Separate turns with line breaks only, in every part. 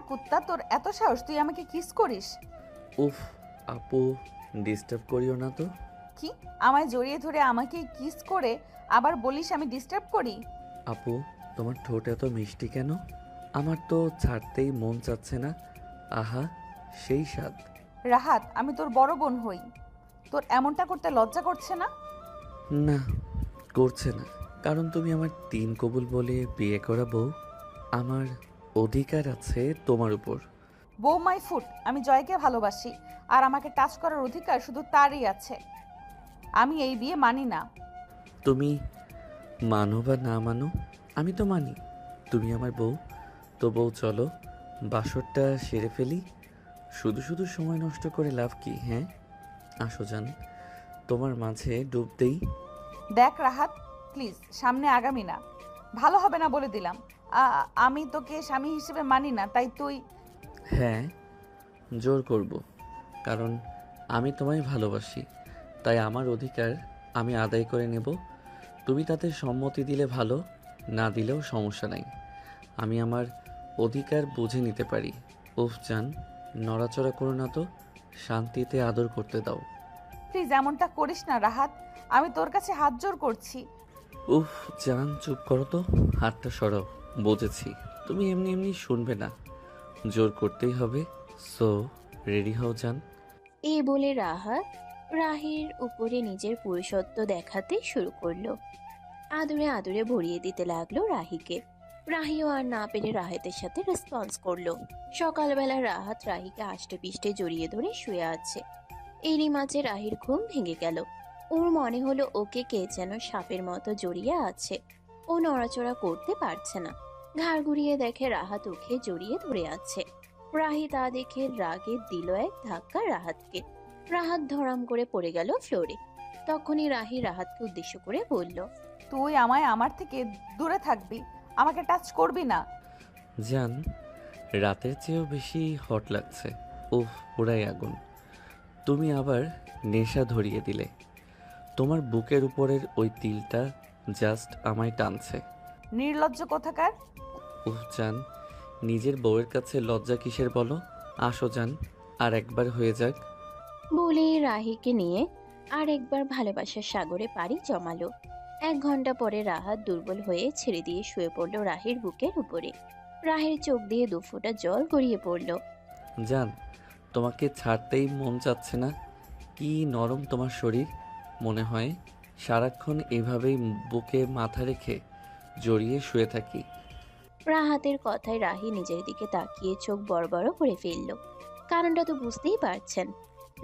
কুত্তা, তোর এত সাহস তুই আমাকে কিস করিস?
উফ আপু, ডিস্টার্ব করিও না তো।
কি? আমায় জড়িয়ে ধরে আমাকে কিস করে আবার বলিস আমি ডিস্টার্ব করি?
আপু, তোমার ঠোঁট এত মিষ্টি কেন? আমার তো ছাড়তেই মন চাচ্ছে না। আহা, সেই স্বাদ।
রাহাত, আমি তোর বড় বোন হই, তোর এমনটা করতে লজ্জা করছে না?
না, করছে না। কারণ তুমি আমার তিন কবুল বলে বিয়ে করা বউ। আমার অধিকার আছে তোমার উপর।
বউ মাই ফুট, আমি জয়কে ভালোবাসি, আর আমাকে টাচ করার অধিকার শুধু তারই আছে। আমি এই বিয়ে মানি না।
তুমি মানো বা না মানো, আমি তো মানি। তুমি আমার বউ, তো বউ চলো বাসরটা সেরে ফেলি। শুধু শুধু সময় নষ্ট করে লাভ কি? হ্যাঁ, আসো যান, তোমার মাঝে ডুব দেই।
দেখ রাহাত, প্লিজ সামনে আগামী না, ভালো হবে না বলে দিলাম। আমি তোকে স্বামী হিসেবে মানি না, তাই তুই।
হ্যাঁ, জোর করব, কারণ আমি তোমায় ভালোবাসি। তাই আমার অধিকার আমি আদায় করে নেব। তুমি তাতে সম্মতি দিলে ভালো, না দিলেও সমস্যা নাই। আমি আমার অধিকার বুঝে নিতে পারি। উফ জান, নড়াচড়া করো না তো, শান্তিতে আদর করতে দাও।
প্লিজ এমনটা করিস না রাহাত, আমি তোর কাছে হাত জোর করছি।
উফ জান, চুপ করো তো, হাতটা সরাও। বুঝেছি, তুমি এমনি এমনি শুনবে না, জোর করতেই হবে। সো রেডি হও জান।
এই বলে রাহাত রাহির উপরে নিজের পুরুষত্ব দেখাতে শুরু করলো। আদুরে আদুরে ভরিয়ে দিতে লাগলো রাহিকে। রাহিও আর না পেরে রাহেতের সাথে রেসপন্স করলো। সকালবেলা রাহাত রাহিকে আষ্টে পিষ্টে জড়িয়ে ধরে শুয়ে আছে। এরই মাঝে রাহির ঘুম ভেঙে গেল। ওর মনে হলো ওকে কে যেন সাপের মতো জড়িয়ে আছে। ও নড়াচড়া করতে পারছে না। ঘাড় ঘুরিয়ে দেখে রাহাত ওকে জড়িয়ে ধরে আছে। রাহি তা দেখে রাগে দিল এক ধাক্কা রাহাতকে। রাহাত ধরাম করে পড়ে গেল ফ্লোরে। তখনই রাহি রাহাতকে উদ্দেশ্য করে বলল,
তুই আমায় আমার থেকে দূরে থাকবি, আমাকে টাচ করবি না।
জান, রাতের চেয়েও বেশি হট লাগছে। উফ, পুরাই আগুন। তুমি আবার নেশা ধরিয়ে দিলে। তোমার বুকের উপরের ওই তিলটা জাস্ট আমায় টানছে।
নির্লজ্জ কোথাকার।
উফ জান, নিজের বউয়ের কাছে লজ্জা কিসের বলো? আসো জান, আর একবার হয়ে যাক।
বলে রাহিকে নিয়ে আর একবার ভালোবাসার সাগরে পাড়ি জমালো। 1 ঘন্টা পরে রাহাত দুর্বল হয়ে ছেড়ে দিয়ে শুয়ে পড়ল রাহির বুকের উপরে। রাহির চোখ দিয়ে দুফোঁটা জল গড়িয়ে পড়ল।
জান, তোমাকে ছাড়তেই মন চাচ্ছে না। কি নরম তোমার শরীর। মনে হয় সারাক্ষণ এভাবেই বুকে মাথা রেখে জড়িয়ে শুয়ে থাকি।
রাহাতের কথায় রাহি নিজের দিকে তাকিয়ে চোখ বড় বড় করে ফেলল। কারণটা তো বুঝতেই পারছেন।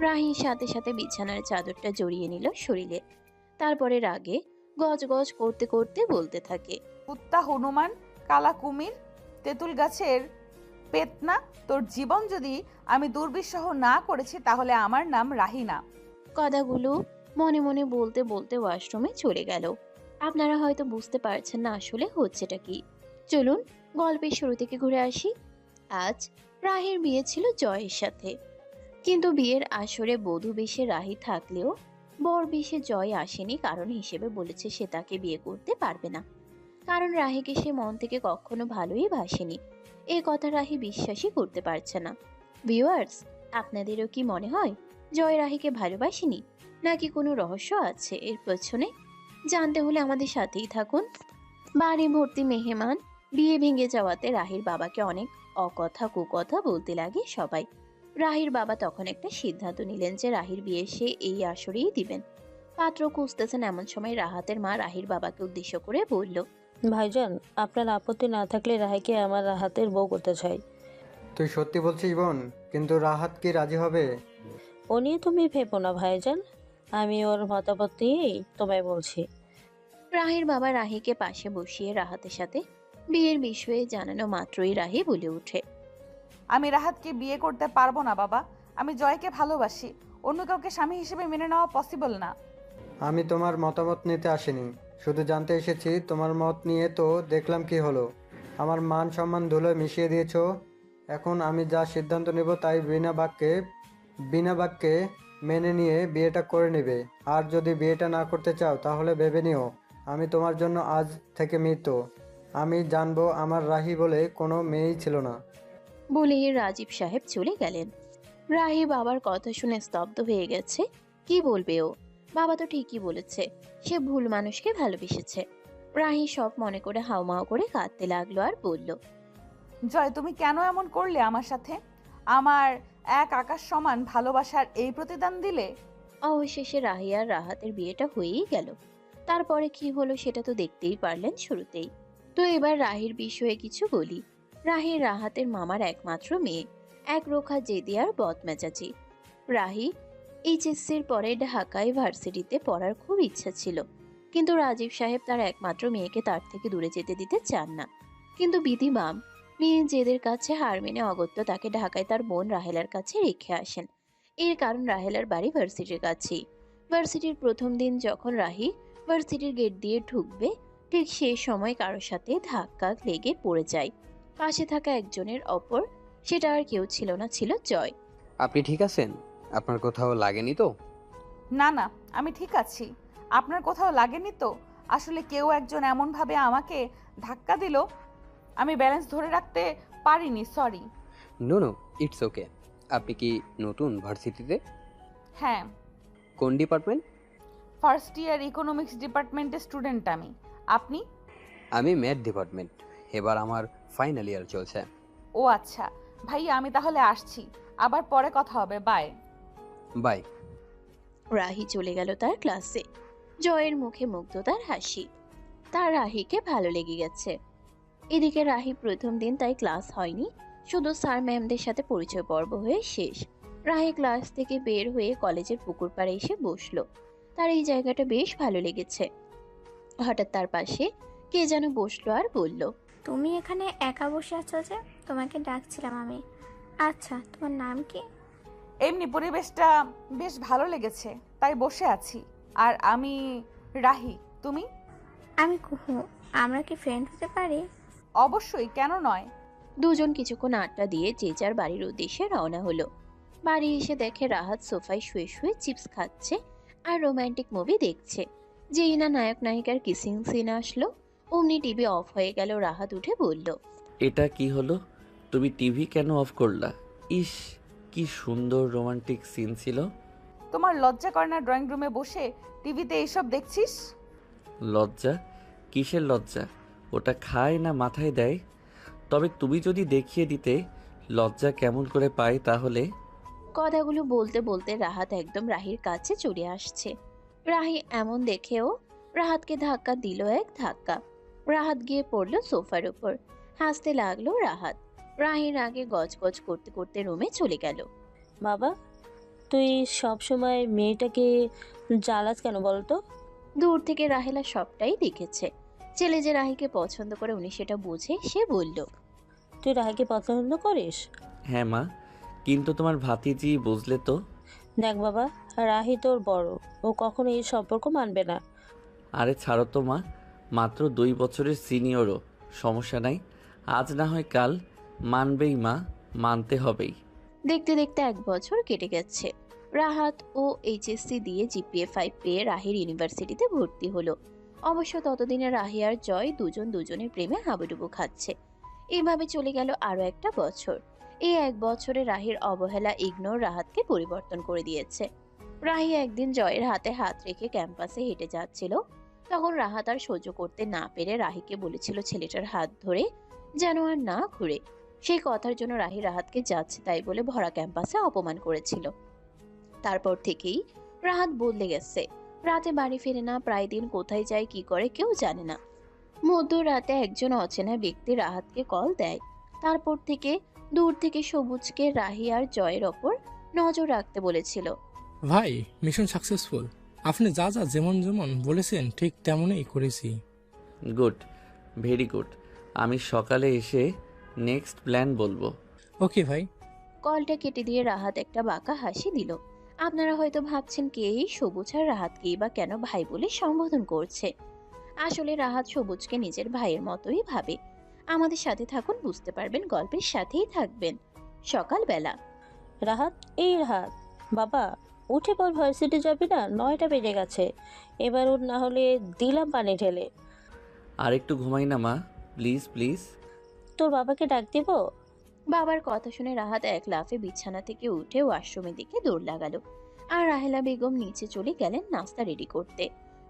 রাহির সাথে সাথে বিছানার চাদরটা জড়িয়ে নিল শরীরে। তারপরে রাগে গজ গজ করতে করতে বলতে থাকে,
কুত্তা, হনুমান, কালা কুমির, তেঁতুল গাছের পেতনা, তোর জীবন যদি আমি দুর্বিষহ না করেছি তাহলে আমার নাম রাহিনা।
কথাগুলো মনে মনে বলতে বলতে ওয়াশরুমে চলে গেল। আপনারা হয়তো বুঝতে পারছেন না আসলে হচ্ছেটা কি। চলুন গল্পের শুরু থেকে ঘুরে আসি। আজ রাহির বিয়ে ছিল জয়ের সাথে। কিন্তু বিয়ের আসরে বধূ বেশে রাহি থাকলেও বর বেশে জয় আসেনি, কারণ হিসেবে বলেছে সে তাকে বিয়ে করতে পারবে না। কারণ রাহিকে সে মন থেকে কখনো ভালোই বাসেনি। এই কথা রাহি বিশ্বাসই করতে পারছে না। ভিউয়ার্স, আপনাদেরও কি মনে হয় জয় রাহিকে ভালোবাসেনি, নাকি কোনো রহস্য আছে এর পেছনে? জানতে হলে আমাদের সাথেই থাকুন। বাড়ি ভর্তি মেহমান। বিয়ে ভেঙে যাওয়াতে রাহির বাবাকে অনেক অকথা কুকথা বলতে লাগে সবাই। রাহির বাবা তখন একটা সিদ্ধান্ত নিলেন যে রাহির বিয়ে সে এই আসরেই দিবেন। পাত্র খুঁজতেছেন এমন সময় রাহাতের মা রাহির বাবাকে উদ্দেশ্য করে বলল,
ভাইজান, আপনার আপত্তি না থাকলে রাহিকে আমার হাতের বউ করতে চাই।
তুই সত্যি বলছিস বোন? কিন্তু রাহাত কি রাজি হবে?
ও নিয়ে তুমি ভেবো না ভাইজান, আমি ওর মতামত নিয়েই তোমায় বলছি।
রাহির বাবা রাহিকে পাশে বসিয়ে রাহাতের সাথে বিয়ের বিষয়ে জানানো মাত্রই রাহি বলে ওঠে,
আমি রাহাতকে বিয়ে করতে পারবো না বাবা, আমি জয়কে ভালোবাসি, অন্য কাউকে স্বামী হিসেবে মেনে নেওয়া পসিবল না।
আমি তোমার মতামত নিতে আসিনি, শুধু জানতে এসেছি তোমার মত নিয়ে। তো দেখলাম কি হলো, আমার মান সম্মান ধুলোয় মিশিয়ে দিয়েছো। এখন আমি যা সিদ্ধান্ত নেব তাই বিনা বাক্যে মেনে নিয়ে বিয়েটা করে নেবে। আর যদি বিয়েটা না করতে চাও তাহলে ভেবে নিও আমি তোমার জন্য আজ থেকে মৃত। আমি জানবো আমার রাহি বলে কোনো মেয়েই ছিল না।
বলেই রাজীব সাহেব চলে গেলেন। রাহি বাবার কথা শুনে স্তব্ধ হয়ে গেছে। কি বলবে ও? বাবা তো ঠিকই বলেছে, সে ভুল মানুষকে ভালোবেসেছে। রাহি সব মনে করে হাউমাউ করে কাঁদতে লাগলো আর বলল,
জয়, তুমি কেন এমন করলে আমার সাথে? আমার এক আকাশ সমান ভালোবাসার এই প্রতিদান দিলে?
অবশেষে রাহি আর রাহাতের বিয়েটা হয়েই গেল। তারপরে কি হলো সেটা তো দেখতেই পারলেন শুরুতেই। তো এবার রাহির বিষয়ে কিছু বলি। রাহি রাহাতের মামার একমাত্র মেয়ে, এক রোখা জেদি আর বদমেজাজি। রাহি এইচএসসির পরে ঢাকায় ভার্সিটিতে পড়ার খুব ইচ্ছা ছিল, কিন্তু রাজীব সাহেব তার একমাত্র মেয়েকে তার থেকে দূরে যেতে দিতে চান না। কিন্তু বিধি বাম, মেয়ে জেদের কাছে হার মেনে অগত্যা তাকে ঢাকায় তার বোন রাহেলার কাছে রেখে আসেন। এর কারণ রাহেলার বাড়ি ভার্সিটির কাছেই। ভার্সিটির প্রথম দিন যখন রাহি ভার্সিটির গেট দিয়ে ঢুকবে, ঠিক সেই সময় কারোর সাথে ধাক্কা লেগে পড়ে যায়। পাশে থাকা একজনের অপর, সেটা আর কেউ ছিল না, ছিল জয়।
আপনি ঠিক আছেন? আপনার কোথাও লাগেনি তো?
না না, আমি ঠিক আছি। আপনার কোথাও লাগেনি তো? আসলে কেউ একজন এমনভাবে আমাকে ধাক্কা দিল, আমি ব্যালেন্স ধরে রাখতে পারিনি, sorry.
No no, it's okay. আপনি কি নতুন ভার্সিটিতে?
হ্যাঁ,
কোন ডিপার্টমেন্ট?
ফার্স্ট ইয়ার ইকোনমিক্স ডিপার্টমেন্টের স্টুডেন্ট আমি। আপনি?
আমি ম্যাথ ডিপার্টমেন্ট। এবার আমার ফাইনাল ইয়ার চলছে।
ও আচ্ছা, ভাইয়া আমি তাহলে আসছি, আবার পরে কথা হবে, বাই।
বাই।
রাহি চলে গেল তার ক্লাসে। জয়ের মুখে মুগ্ধতার হাসি, তার রাহিকে ভালো লেগে গেছে। এদিকে রাহি প্রথম দিন তাই ক্লাস হয়নি, শুধু স্যার ম্যামদের সাথে পরিচয় পর্ব হয়ে শেষ। রাহি ক্লাস থেকে বের হয়ে কলেজের পুকুর পাড়ে এসে বসলো। তার এই জায়গাটা বেশ ভালো লেগেছে। হঠাৎ তার পাশে কে যেন বসলো আর বলল,
তুমি এখানে একা বসে আছো যে? তোমাকে ডাকছিলাম আমি। আচ্ছা, তোমার নাম কি?
এমনি পরিবেশটা বেশ ভালো লেগেছে, তাই বসে আছি। আর আমি রাহি, তুমি?
আমি কুহু। আমরা কি ফ্রেন্ড হতে পারি?
অবশ্যই, কেন নয়।
দুজন কিছুক্ষণ আড্ডা দিয়ে যে যার বাড়ির উদ্দেশ্যে রওনা হলো। বাড়ি এসে দেখে রাহাত সোফায় শুয়ে শুয়ে চিপস খাচ্ছে আর রোমান্টিক মুভি দেখছে। যেই না নায়ক নায়িকার কিসিং সিন আসলো, অমনি টিভি অফ হয়ে গেল। রাহাত উঠে বলল,
এটা কি হলো? তুমি টিভি কেন অফ করলা? ইস, কি সুন্দর রোমান্টিক সিন ছিল।
তোমার লজ্জা করে না ড্রয়িং রুমে বসে টিভিতে এইসব দেখছিস?
লজ্জা? কিসের লজ্জা? ওটা খায় না মাথায় দেয়? তবে তুমি যদি দেখিয়ে দিতে লজ্জা কেমন করে পায় তাহলে।
কথাগুলো বলতে বলতে রাহাত একদম রাহির কাছে চলে আসছে। রাহি এমন দেখেও রাহাতকে ধাক্কা দিল এক ধাক্কা। রাহাত গিয়ে পড়লো সোফার উপর। হাসতে লাগলো রাহাত। রাহির আগে গজগজ করতে করতে রুমে চলে গেল।
বাবা, তুই সব সময় মেয়েটাকে জ্বালাস কেন বলতো?
দূর থেকে রাহেলা সবটাই দেখেছে। ছেলে যে রাহিকে পছন্দ করে উনি সেটা বুঝে সে বলল,
তুই রাহাকে পছন্দ করিস?
হ্যাঁ মা, কিন্তু তোমার ভাতিজি বুঝলে তো।
দেখ বাবা, রাহি তোর বড়, ও কখনো এই সম্পর্ক মানবে না।
আরে ছাড়ো তো মা, মাত্র 2 বছরের সিনিয়রও, সমস্যা নাই। আজ না হয় কাল মানবেই মা, মানতে হবেই।
দেখতে দেখতে 1 বছর কেটে গেছে। রাহাত ও এইচএসসি দিয়ে জিপিএ 5 পেয়ে রাহির ইউনিভার্সিটিতে ভর্তি হলো। অবশ্য ততদিনে রাহি আর জয় দুজন দুজনের প্রেমে হাবুডুবু খাচ্ছে। এইভাবে চলে গেল আরো 1টা বছর। এই 1 বছরে রাহির অবহেলা ইগনোর রাহাতকে পরিবর্তন করে দিয়েছে। রাহি একদিন জয়ের হাতে হাত রেখে ক্যাম্পাসে হেঁটে যাচ্ছিল। তখন রাহাত আর সহ্য করতে না পেরে রাহিকে বলেছিল ছেলেটার হাত ধরে যেন আর না ঘুরে। সেই কথার জন্য রাহি রাহাতকে যাচ্ছে তাই বলে ভরা ক্যাম্পাসে অপমান করেছিল। তারপর থেকেই রাহাত বদলে গেছে। রাতে বাড়ি ফিরে না, প্রায় দিন কোথায় যায় কি করে কেউ জানে না। মধ্যরাতে একজন অচেনা ব্যক্তি রাহাতকে কল দেয়। তারপর থেকে দূর থেকে সবুজকে রাহি আর জয়ের ওপর নজর রাখতে বলেছিল।
ভাই, মিশন সাকসেসফুল। আপনি যা যা যেমন যেমন বলেছেন ঠিক তেমনই করেছি।
Good, very good. আমি সকালে এসে নেক্সট প্ল্যান বলবো।
ওকে ভাই।
কলটা কেটে দিয়ে রাহাত একটা বাঁকা হাসি দিল। আপনারা হয়তো ভাবছেন কে এই সবুজ আর রাহাতকেই বা কেন ভাই বলে সম্বোধন করছে। আসলে রাহাত সবুজকে নিজের ভাইয়ের মতোই ভাবে। আমাদের সাথে থাকুন, বুঝতে পারবেন, গল্পের সাথেই থাকবেন। সকালবেলা
রাহাত, এই রাহাত, বাবা উঠে পর, ভার্সিটি যাবি না? 9টা বেজে গেছে। এবার ওর না হলে দিলাম পানি ঢেলে।
আর একটু ঘুমাই না মা, প্লিজ প্লিজ।
তোর বাবাকে ডাক দিব?
বাবার কথা শুনে রাহাত এক লাফে বিছানা থেকে উঠে ওয়াশরুমের দিকে দৌড় লাগালো। আর রাহেলা বেগম নিচে চলে গেলেন নাস্তা রেডি করতে।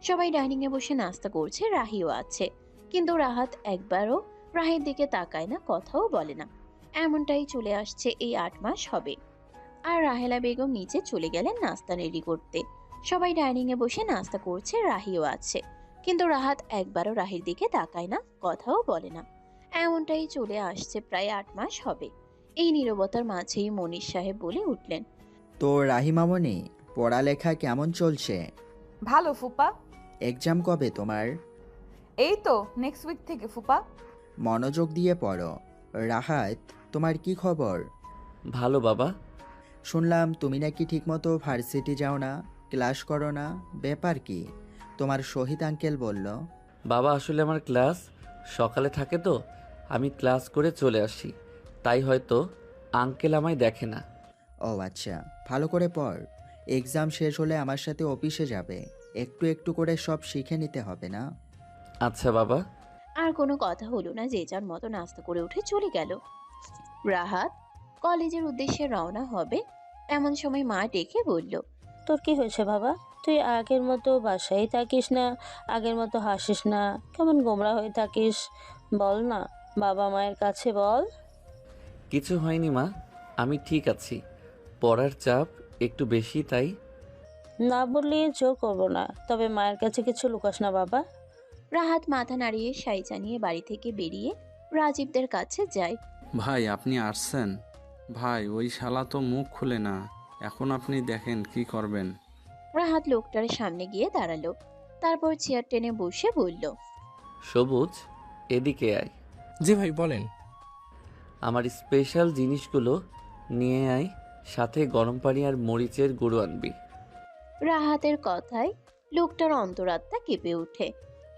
সবাই ডাইনিং এ বসে নাস্তা করছে, রাহিও আছে, কিন্তু রাহাত একবারও রাহের দিকে তাকায় না, কথাও বলে না। এমনটাই চলে আসছে এই 8 মাস হবে। আর রাহেলা বেগম নিচে চলে গেলেন নাস্তা রেডি করতে। সবাই ডাইনিং এ বসে নাস্তা করছে, রাহিও আছে, কিন্তু রাহাত একবারও রাহির দিকে তাকায় না, কথাও বলে না। এমনটাই চলে আসছে প্রায় 8 মাস হবে। এই নীরবতার মাঝেই মনির সাহেব বলে উঠলেন,
তো রাহিমামণি, পড়ালেখা কেমন চলছে?
ভালো ফুপা।
এক্সাম কবে তোমার?
এই তো নেক্সট উইক থেকে ফুপা।
মনোযোগ দিয়ে পড়ো। রাহাত, তোমার কি খবর?
ভালো বাবা।
শুনলাম তুমি নাকি ঠিকমতো ভার্সিটি যাও না, ক্লাস করো না, ব্যাপার কি? তোমার শহীদ আঙ্কেল বলল।
বাবা আসলে আমার ক্লাস সকালে থাকে তো আমি ক্লাস করে চলে আসি, তাই হয়তো আঙ্কেল আমায় দেখে না।
ও আচ্ছা, ভালো করে পড়। এক্সাম শেষ হলে আমার সাথে অফিসে যাবে, একটু একটু করে সব শিখে নিতে হবে না?
আচ্ছা বাবা।
আর কোনো কথা হলো না, যে যার মতো নাস্তা করে উঠে চলে গেল। রাহাত কলেজের উদ্দেশ্যে রওনা হবে এমন সময় মা ডেকে বলল,
তোর কি হয়েছে বাবা? তুই আগের মতো বাসায় থাকিস না, আগের মতো হাসিস না, কেমন গোমরা হয়ে থাকিস? বল না, বাবা মায়ের কাছে বল।
কিছু হয়নি মা, আমি ঠিক আছি। পড়ার চাপ একটু বেশি, তাই।
না বললে জোর করবো না, তবে মায়ের কাছে কিছু লুকাস না বাবা।
রাহাত মাথা নাড়িয়ে সাই জানিয়ে বাড়ি থেকে বেরিয়ে রাজীবদের কাছে যায়।
ভাই আপনি আসছেন? ভাই ওই শালা তো মুখ খুলে না, এখন আপনি দেখেন কি করবেন।
রাহাত লোকটার সামনে গিয়ে দাঁড়ালো, তারপর চেয়ার টেনে বসে বলল,
সবুজ, এদিকে আয়।
জি ভাই বলেন।
আমার স্পেশাল জিনিসগুলো নিয়ে আয়, সাথে গরম পানি আর মরিচের গুঁড়ো আনবি।
রাহাতের কথায় লোকটার অন্তরাত্মা কেঁপে ওঠে।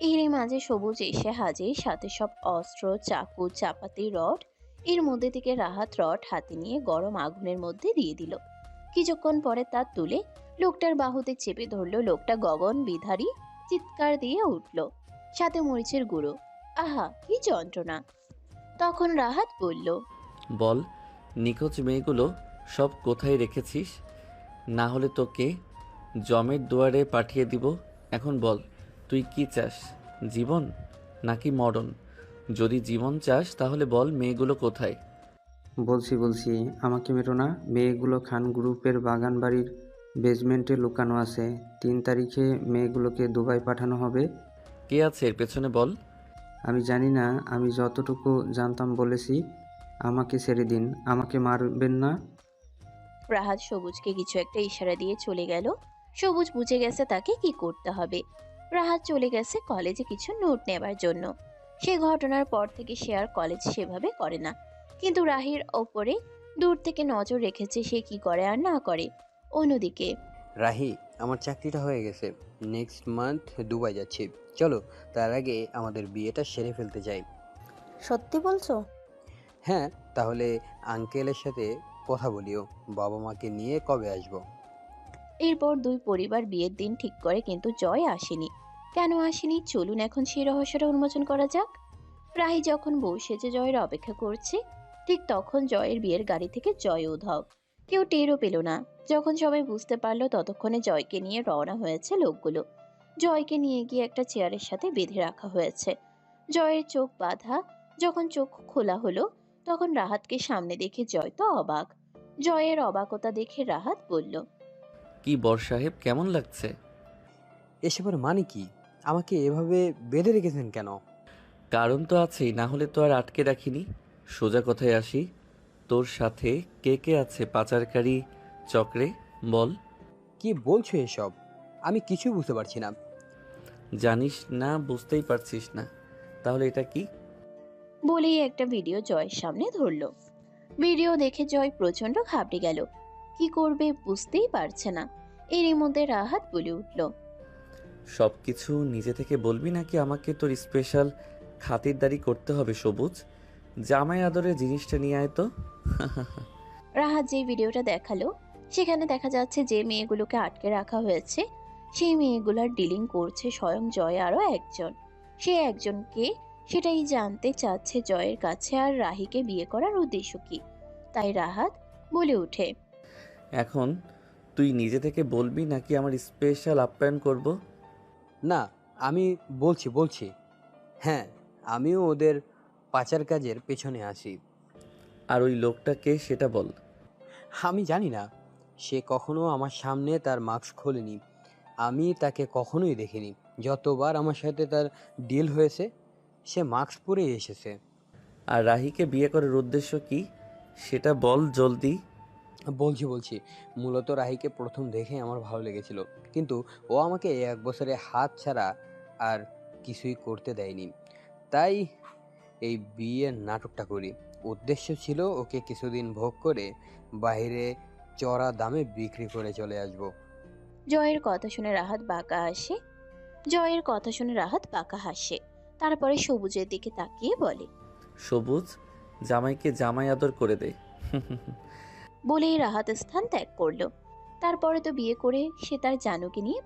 এরই মাঝে সবুজ এসে হাজির, সাথে সব অস্ত্র, চাকু, চাপাতি, রড। এর মধ্যে থেকে রাহাত রড হাতে নিয়ে গরম আগুনের মধ্যে দিয়ে দিল। কিছুক্ষণ পরে তা তুলে লোকটার বাহুতে চেপে ধরলো। লোকটা গগন বিধারী চিৎকার দিয়ে উঠল, সাথে মরিচের গুঁড়ো। আহা, কি যন্ত্রণা! তখন রাহাত বলল,
বল, নিখোঁজ মেয়েগুলো সব কোথায় রেখেছিস? না হলে তোকে জমের দুয়ারে পাঠিয়ে দিব। এখন বল, তুই কি চাস, জীবন নাকি মরণ? যদি জীবন চাস তাহলে বল মেয়েগুলো কোথায়।
বলছি আমাকে মেরো না। মেয়েগুলো খান গ্রুপের বাগান বাড়ির বেসমেন্টে লুকানো আছে। 3 তারিখে মেয়েগুলোকে দুবাই পাঠানো হবে।
কে আছে এর পেছনে বল।
আমি জানি না, আমি যতটুকু জানতাম বলেছি। আমাকে ছেড়ে দিন, আমাকে মারবেন না।
রাহাত সবুজকে কিছু একটা ইশারা দিয়ে চলে গেল। সবুজ বুঝে গেছে তাকে কি করতে হবে। রাহাত চলে গেছে কলেজে কিছু নোট নেবার জন্য। সে ঘটনার পর থেকে সে আর কলেজ সেভাবে করে না, কিন্তু রাহির ওপরে দূর থেকে নজর রেখেছে সে কি করে আর না করে। অন্যদিকে
রাহি, আমার চাকরিটা হয়ে গেছে। নেক্সট মান্থ দুবাই যাচ্ছি। চলো, তার আগে আমাদের বিয়েটা সেরে ফেলতে চাই।
সত্যি বলছো?
হ্যাঁ, তাহলে আঙ্কেলের সাথে কথা বলিও, বাবা মাকে নিয়ে কবে আসবো।
এরপর দুই পরিবার বিয়ের দিন ঠিক করে, কিন্তু জয় আসেনি। কেন আসেনি, চলুন এখন সেই রহস্যটা উন্মোচন করা যাক। রাহি যখন বউ সেজে জয়ের অপেক্ষা করছে, ঠিক তখন জয়ের বিয়ের গাড়ি থেকে জয় উধাও। কেউ টেরও পেল না। যখন সবাই বুঝতে পারলো, ততক্ষণে জয়কে নিয়ে রওনা হয়েছে লোকগুলো। জয়কে নিয়ে গিয়ে একটা চেয়ারের সাথে বেঁধে রাখা হয়েছে। জয়ের চোখ বাঁধা। যখন চোখ খোলা হলো, তখন রাহাতকে সামনে দেখে জয় তো অবাক। জয়ের অবাকতা দেখে রাহাত বলল,
কি বর সাহেব, কেমন লাগছে?
এসবের মানে কি? আমাকে এভাবে বেঁধে রেখেছেন কেন?
কারণ তো আছেই, না হলে তো আর আটকে রাখিনি। সোজা কথায় আসি, তোর সাথে কে কে আছে পাচারকারী চক্রে, বল।
কি বলছো এসব? আমি কিছু বুঝতে পারছি না।
জানিস না, বুঝতেই পারছিস না? তাহলে এটা কি?
বলেই একটা ভিডিও জয়ের সামনে ধরলো। ভিডিও দেখে জয় প্রচন্ড ঘাবড়ে গেল। কি করবে বুঝতেই পারছে না। এরই মধ্যে রাহাত বলে উঠল,
সব কিছু নিজে থেকে বলবি নাকি আমাকে তোর স্পেশাল খাতিরদারি করতে হবে? সবুজ, জামাই আদরের জিনিসটা নিয়ে আয় তো।
রাহাত যে ভিডিওটা দেখালো, সেখানে দেখা যাচ্ছে যে মেয়েগুলোকে আটকে রাখা হয়েছে, সেই মেয়েগুলার ডিলিং করছে স্বয়ং জয় আরো একজন। সে একজনকে সেটাই জানতে চাচ্ছে জয়ের কাছে আর রাহিকে বিয়ে করার উদ্দেশ্য কি। তাই রাহাত বলে ওঠে,
এখন তুই নিজে থেকে বলবি নাকি আমার স্পেশাল আপ্যায়ন করব?
না, আমি বলছি। হ্যাঁ, আমিও ওদের পাচার কাজের পেছনে আসি।
আর ওই লোকটা কে সেটা বল।
আমি জানি না, সে কখনো আমার সামনে তার মাস্ক খোলেনি, আমি তাকে কখনোই দেখিনি। যতবার আমার সাথে তার ডিল হয়েছে সে মাস্ক পরেই এসেছে।
আর রাহিকে বিয়ে করার উদ্দেশ্য কি সেটা বল জলদি।
বলছি মূলত রাহিকে প্রথম দেখে আমার ভালো লেগেছিল, কিন্তু ও আমাকে 1 বছরে হাত ছাড়া আর কিছুই করতে দেয়নি। তাই এই বিয়ের নাটকটা করি। উদ্দেশ্য ছিল ওকে কিছুদিন ভোগ করে বাইরে চড়া দামে বিক্রি করে চলে আসব।
জয়ের কথা শুনে রাহাত বাঁকা হাসে। তারপরে সবুজের দিকে তাকিয়ে বলে,
সবুজ, জামাইকে জামাই আদর করে দে।
বলেই রাহাত স্থান ত্যাগ করলো। তারপরে তো বিয়ে করে সে তার জানুকে নিয়ে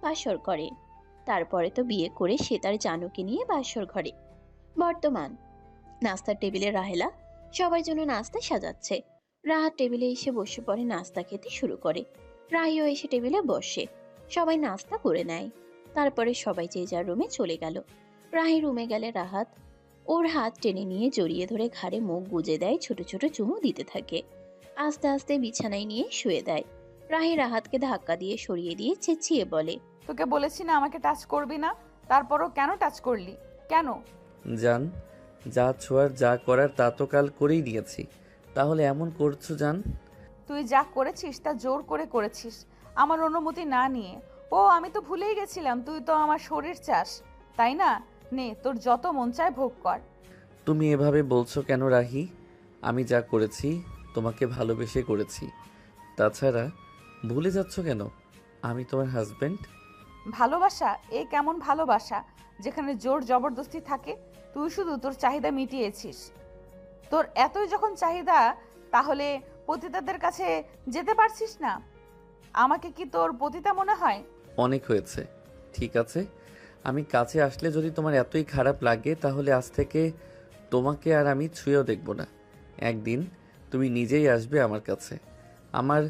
বাসর ঘরে। বর্তমান নাস্তার টেবিলে রাহেলা সবার জন্য নাস্তা সাজাচ্ছে। রাহাত টেবিলে এসে বসে পড়ে, নাস্তা খেতে শুরু করে। রাহিও এসে টেবিলে বসে, সবাই নাস্তা করে নেয়। তারপরে সবাই যে যার রুমে চলে গেল। রাহি রুমে গেলে রাহাত ওর হাত টেনে নিয়ে জড়িয়ে ধরে ঘাড়ে মুখ গুজে দেয়, ছোট ছোট চুমু দিতে থাকে। আস্তে আস্তে বিছানায় নিয়ে শুয়ে দেয়। রাহি রাহাতকে ধাক্কা দিয়ে সরিয়ে দিয়ে চেঁচিয়ে বলে,
তোকে বলেছি না আমাকে টাচ করবি না, তারপরও কেন টাচ করলি? কেন?
জান, যা ছোঁয়ার যা করার তা তো কাল করেই দিয়েছি, তাহলে এমন করছো জান?
তুই যা করেছিস তা জোর করে করেছিস, আমার অনুমতি না নিয়ে। ও আমি তো ভুলেই গেছিলাম তুই তো আমার শরীর চাস, তাই না? নে, তোর যত মন চায় ভোগ কর।
তুমি এভাবে বলছো কেন রাহি? আমি যা করেছি তোমাকে ভালোবেসে করেছি। তাছাড়া ভুলে যাচ্ছ কেন আমি তোমার হাজবেন্ড?
ভালোবাসা? এ কেমন ভালোবাসা যেখানে জোর জবরদস্তি থাকে? তুই শুধু তোর চাহিদা মিটিয়েছিস। তোর এতই যখন চাহিদা, তাহলে পতিতাদের কাছে যেতে পারছিস না? আমাকে কি তোর পতিতা মনে হয়?
অনেক হয়েছে, ঠিক আছে। আমি কাছে আসলে যদি তোমার এতই খারাপ লাগে তাহলে আজ থেকে তোমাকে আর আমি ছুঁয়েও দেখব না। একদিন তুমি নিজেই আসবে আমার কাছে আমার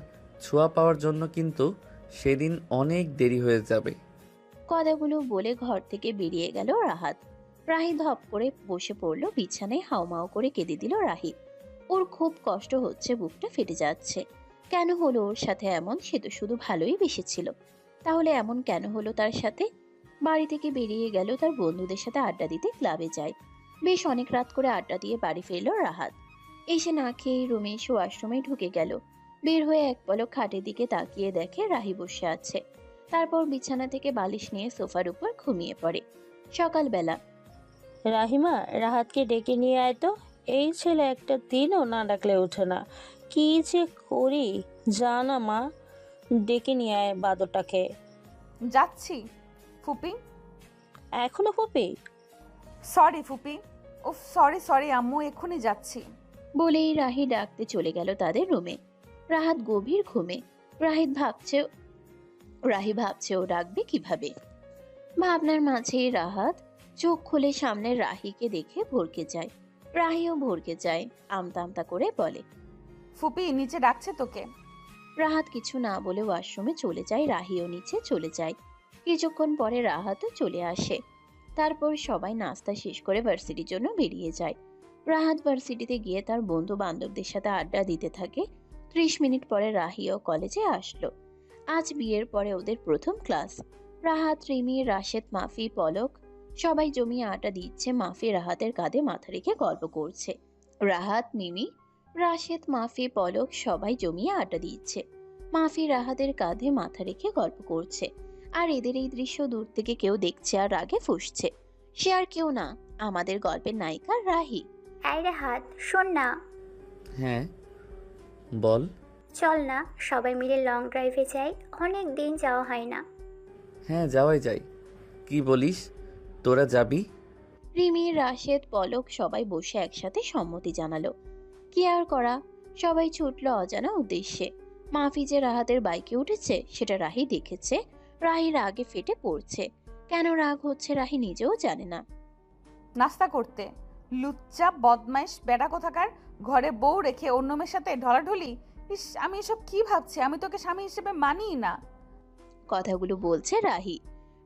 ছোঁয়া পাওয়ার জন্য, কিন্তু সেদিন অনেক দেরি হয়ে যাবে।
কথাগুলো বলে ঘর থেকে বেরিয়ে গেল রাহাত। রাহি ধপ করে বসে পড়লো বিছানায়, হাউমাউ করে কেঁদে দিল রাহি। ওর খুব কষ্ট হচ্ছে, বুকটা ফেটে যাচ্ছে। কেন হলো ওর সাথে এমন? সে তো শুধু ভালোই বেসেছিল, তাহলে এমন কেন হলো তার সাথে? বাড়ি থেকে বেরিয়ে গেল, তার বন্ধুদের সাথে আড্ডা দিতে ক্লাবে যায়। বেশ অনেক রাত করে আড্ডা দিয়ে বাড়ি ফিরল রাহাত। এসে না খেয়ে রুমে এসে ওয়াশরুমে ঢুকে গেল। বের হয়ে এক পলক খাটের দিকে তাকিয়ে দেখে রাহি বসে আছে। তারপর বিছানা থেকে বালিশ নিয়ে সোফার উপর ঘুমিয়ে পড়ে। সকালবেলা,
রাহিমা, রাহাতকে ডেকে নিয়ে আয় তো। এই ছেলে একটা দিনও না ডাকলে ওঠে না। কি যে করি, জানা মা, ডেকে নিয়ে আয় বাদরটাকে।
যাচ্ছি ফুপি।
এখনো ফুপি?
সরি ফুপি। উফ, সরি আম্মু, এক্ষুনি যাচ্ছি।
বলেই রাহি ডাকতে চলে গেল তাদের রুমে। রাহাত গভীর ঘুমে। রাহি ভাবছে ও ডাকবে কিভাবে। ভাবনার মাঝেই রাহাত চোখ খুলে সামনে রাহিকে দেখে ভরকে যায়। রাহিও ভরকে যায়, আমতা আমতা করে বলে,
ফুপি নিচে ডাকছে তোকে।
রাহাত কিছু না বলে ওয়াশরুমে চলে যায়। রাহিও নিচে চলে যায়। কিছুক্ষণ পরে রাহাতও চলে আসে। তারপর সবাই নাস্তা শেষ করে ভার্সিটির জন্য বেরিয়ে যায়। রাহাত ভার্সিটিতে গিয়ে তার বন্ধু বান্ধবদের সাথে আড্ডা দিতে থাকে। 30 মিনিট পরে রাহিও কলেজে আসলো। আজ বিয়ের পরে ওদের প্রথম ক্লাস। রাহাত, রিমি, রাশেদ, মাফি, পলক সবাই জমিয়ে আড্ডা দিচ্ছে। মাফি রাহাতের কাঁধে মাথা রেখে গল্প করছে। রাহাত, মিমি, রাশেদ, মাফি, পলক সবাই জমিয়ে আড্ডা দিচ্ছে। মাফি রাহাতের কাঁধে মাথা রেখে গল্প করছে। আর এদের এই দৃশ্য দূর থেকে কেউ দেখছে আর রাগে ফুঁসছে। সে আর কেউ না, আমাদের গল্পের নায়িকা রাহি।
এই রাহাত, শোন না।
হ্যাঁ বল।
চল না সবাই মিলে লং ড্রাইভে যাই, অনেক দিন যাওয়া হয় না।
হ্যাঁ যাওয়াই যায়, কি বলিস, তোরা যাবি?
রিমি, রাশেদ, পলক সবাই বসে একসাথে সম্মতি জানালো। কি আর করা, সবাই ছুটলো অজানা উদ্দেশ্যে। মাফি যে রাহাতের বাইকে উঠেছে সেটা রাহি দেখেছে। রাহি রাগে ফেটে পড়ছে। কেন রাগ হচ্ছে রাহি নিজেও জানে না।
নাস্তা করতে লুচ্চা বদমাইশ বেটা কোথাকার, ঘরে বউ রেখে অন্য মেয়ের সাথে ঢলাঢলি। ইস, আমি এসব কি ভাবছি, আমি তোকে স্বামী হিসেবে মানিই না।
কথাগুলো বলছে রাহি।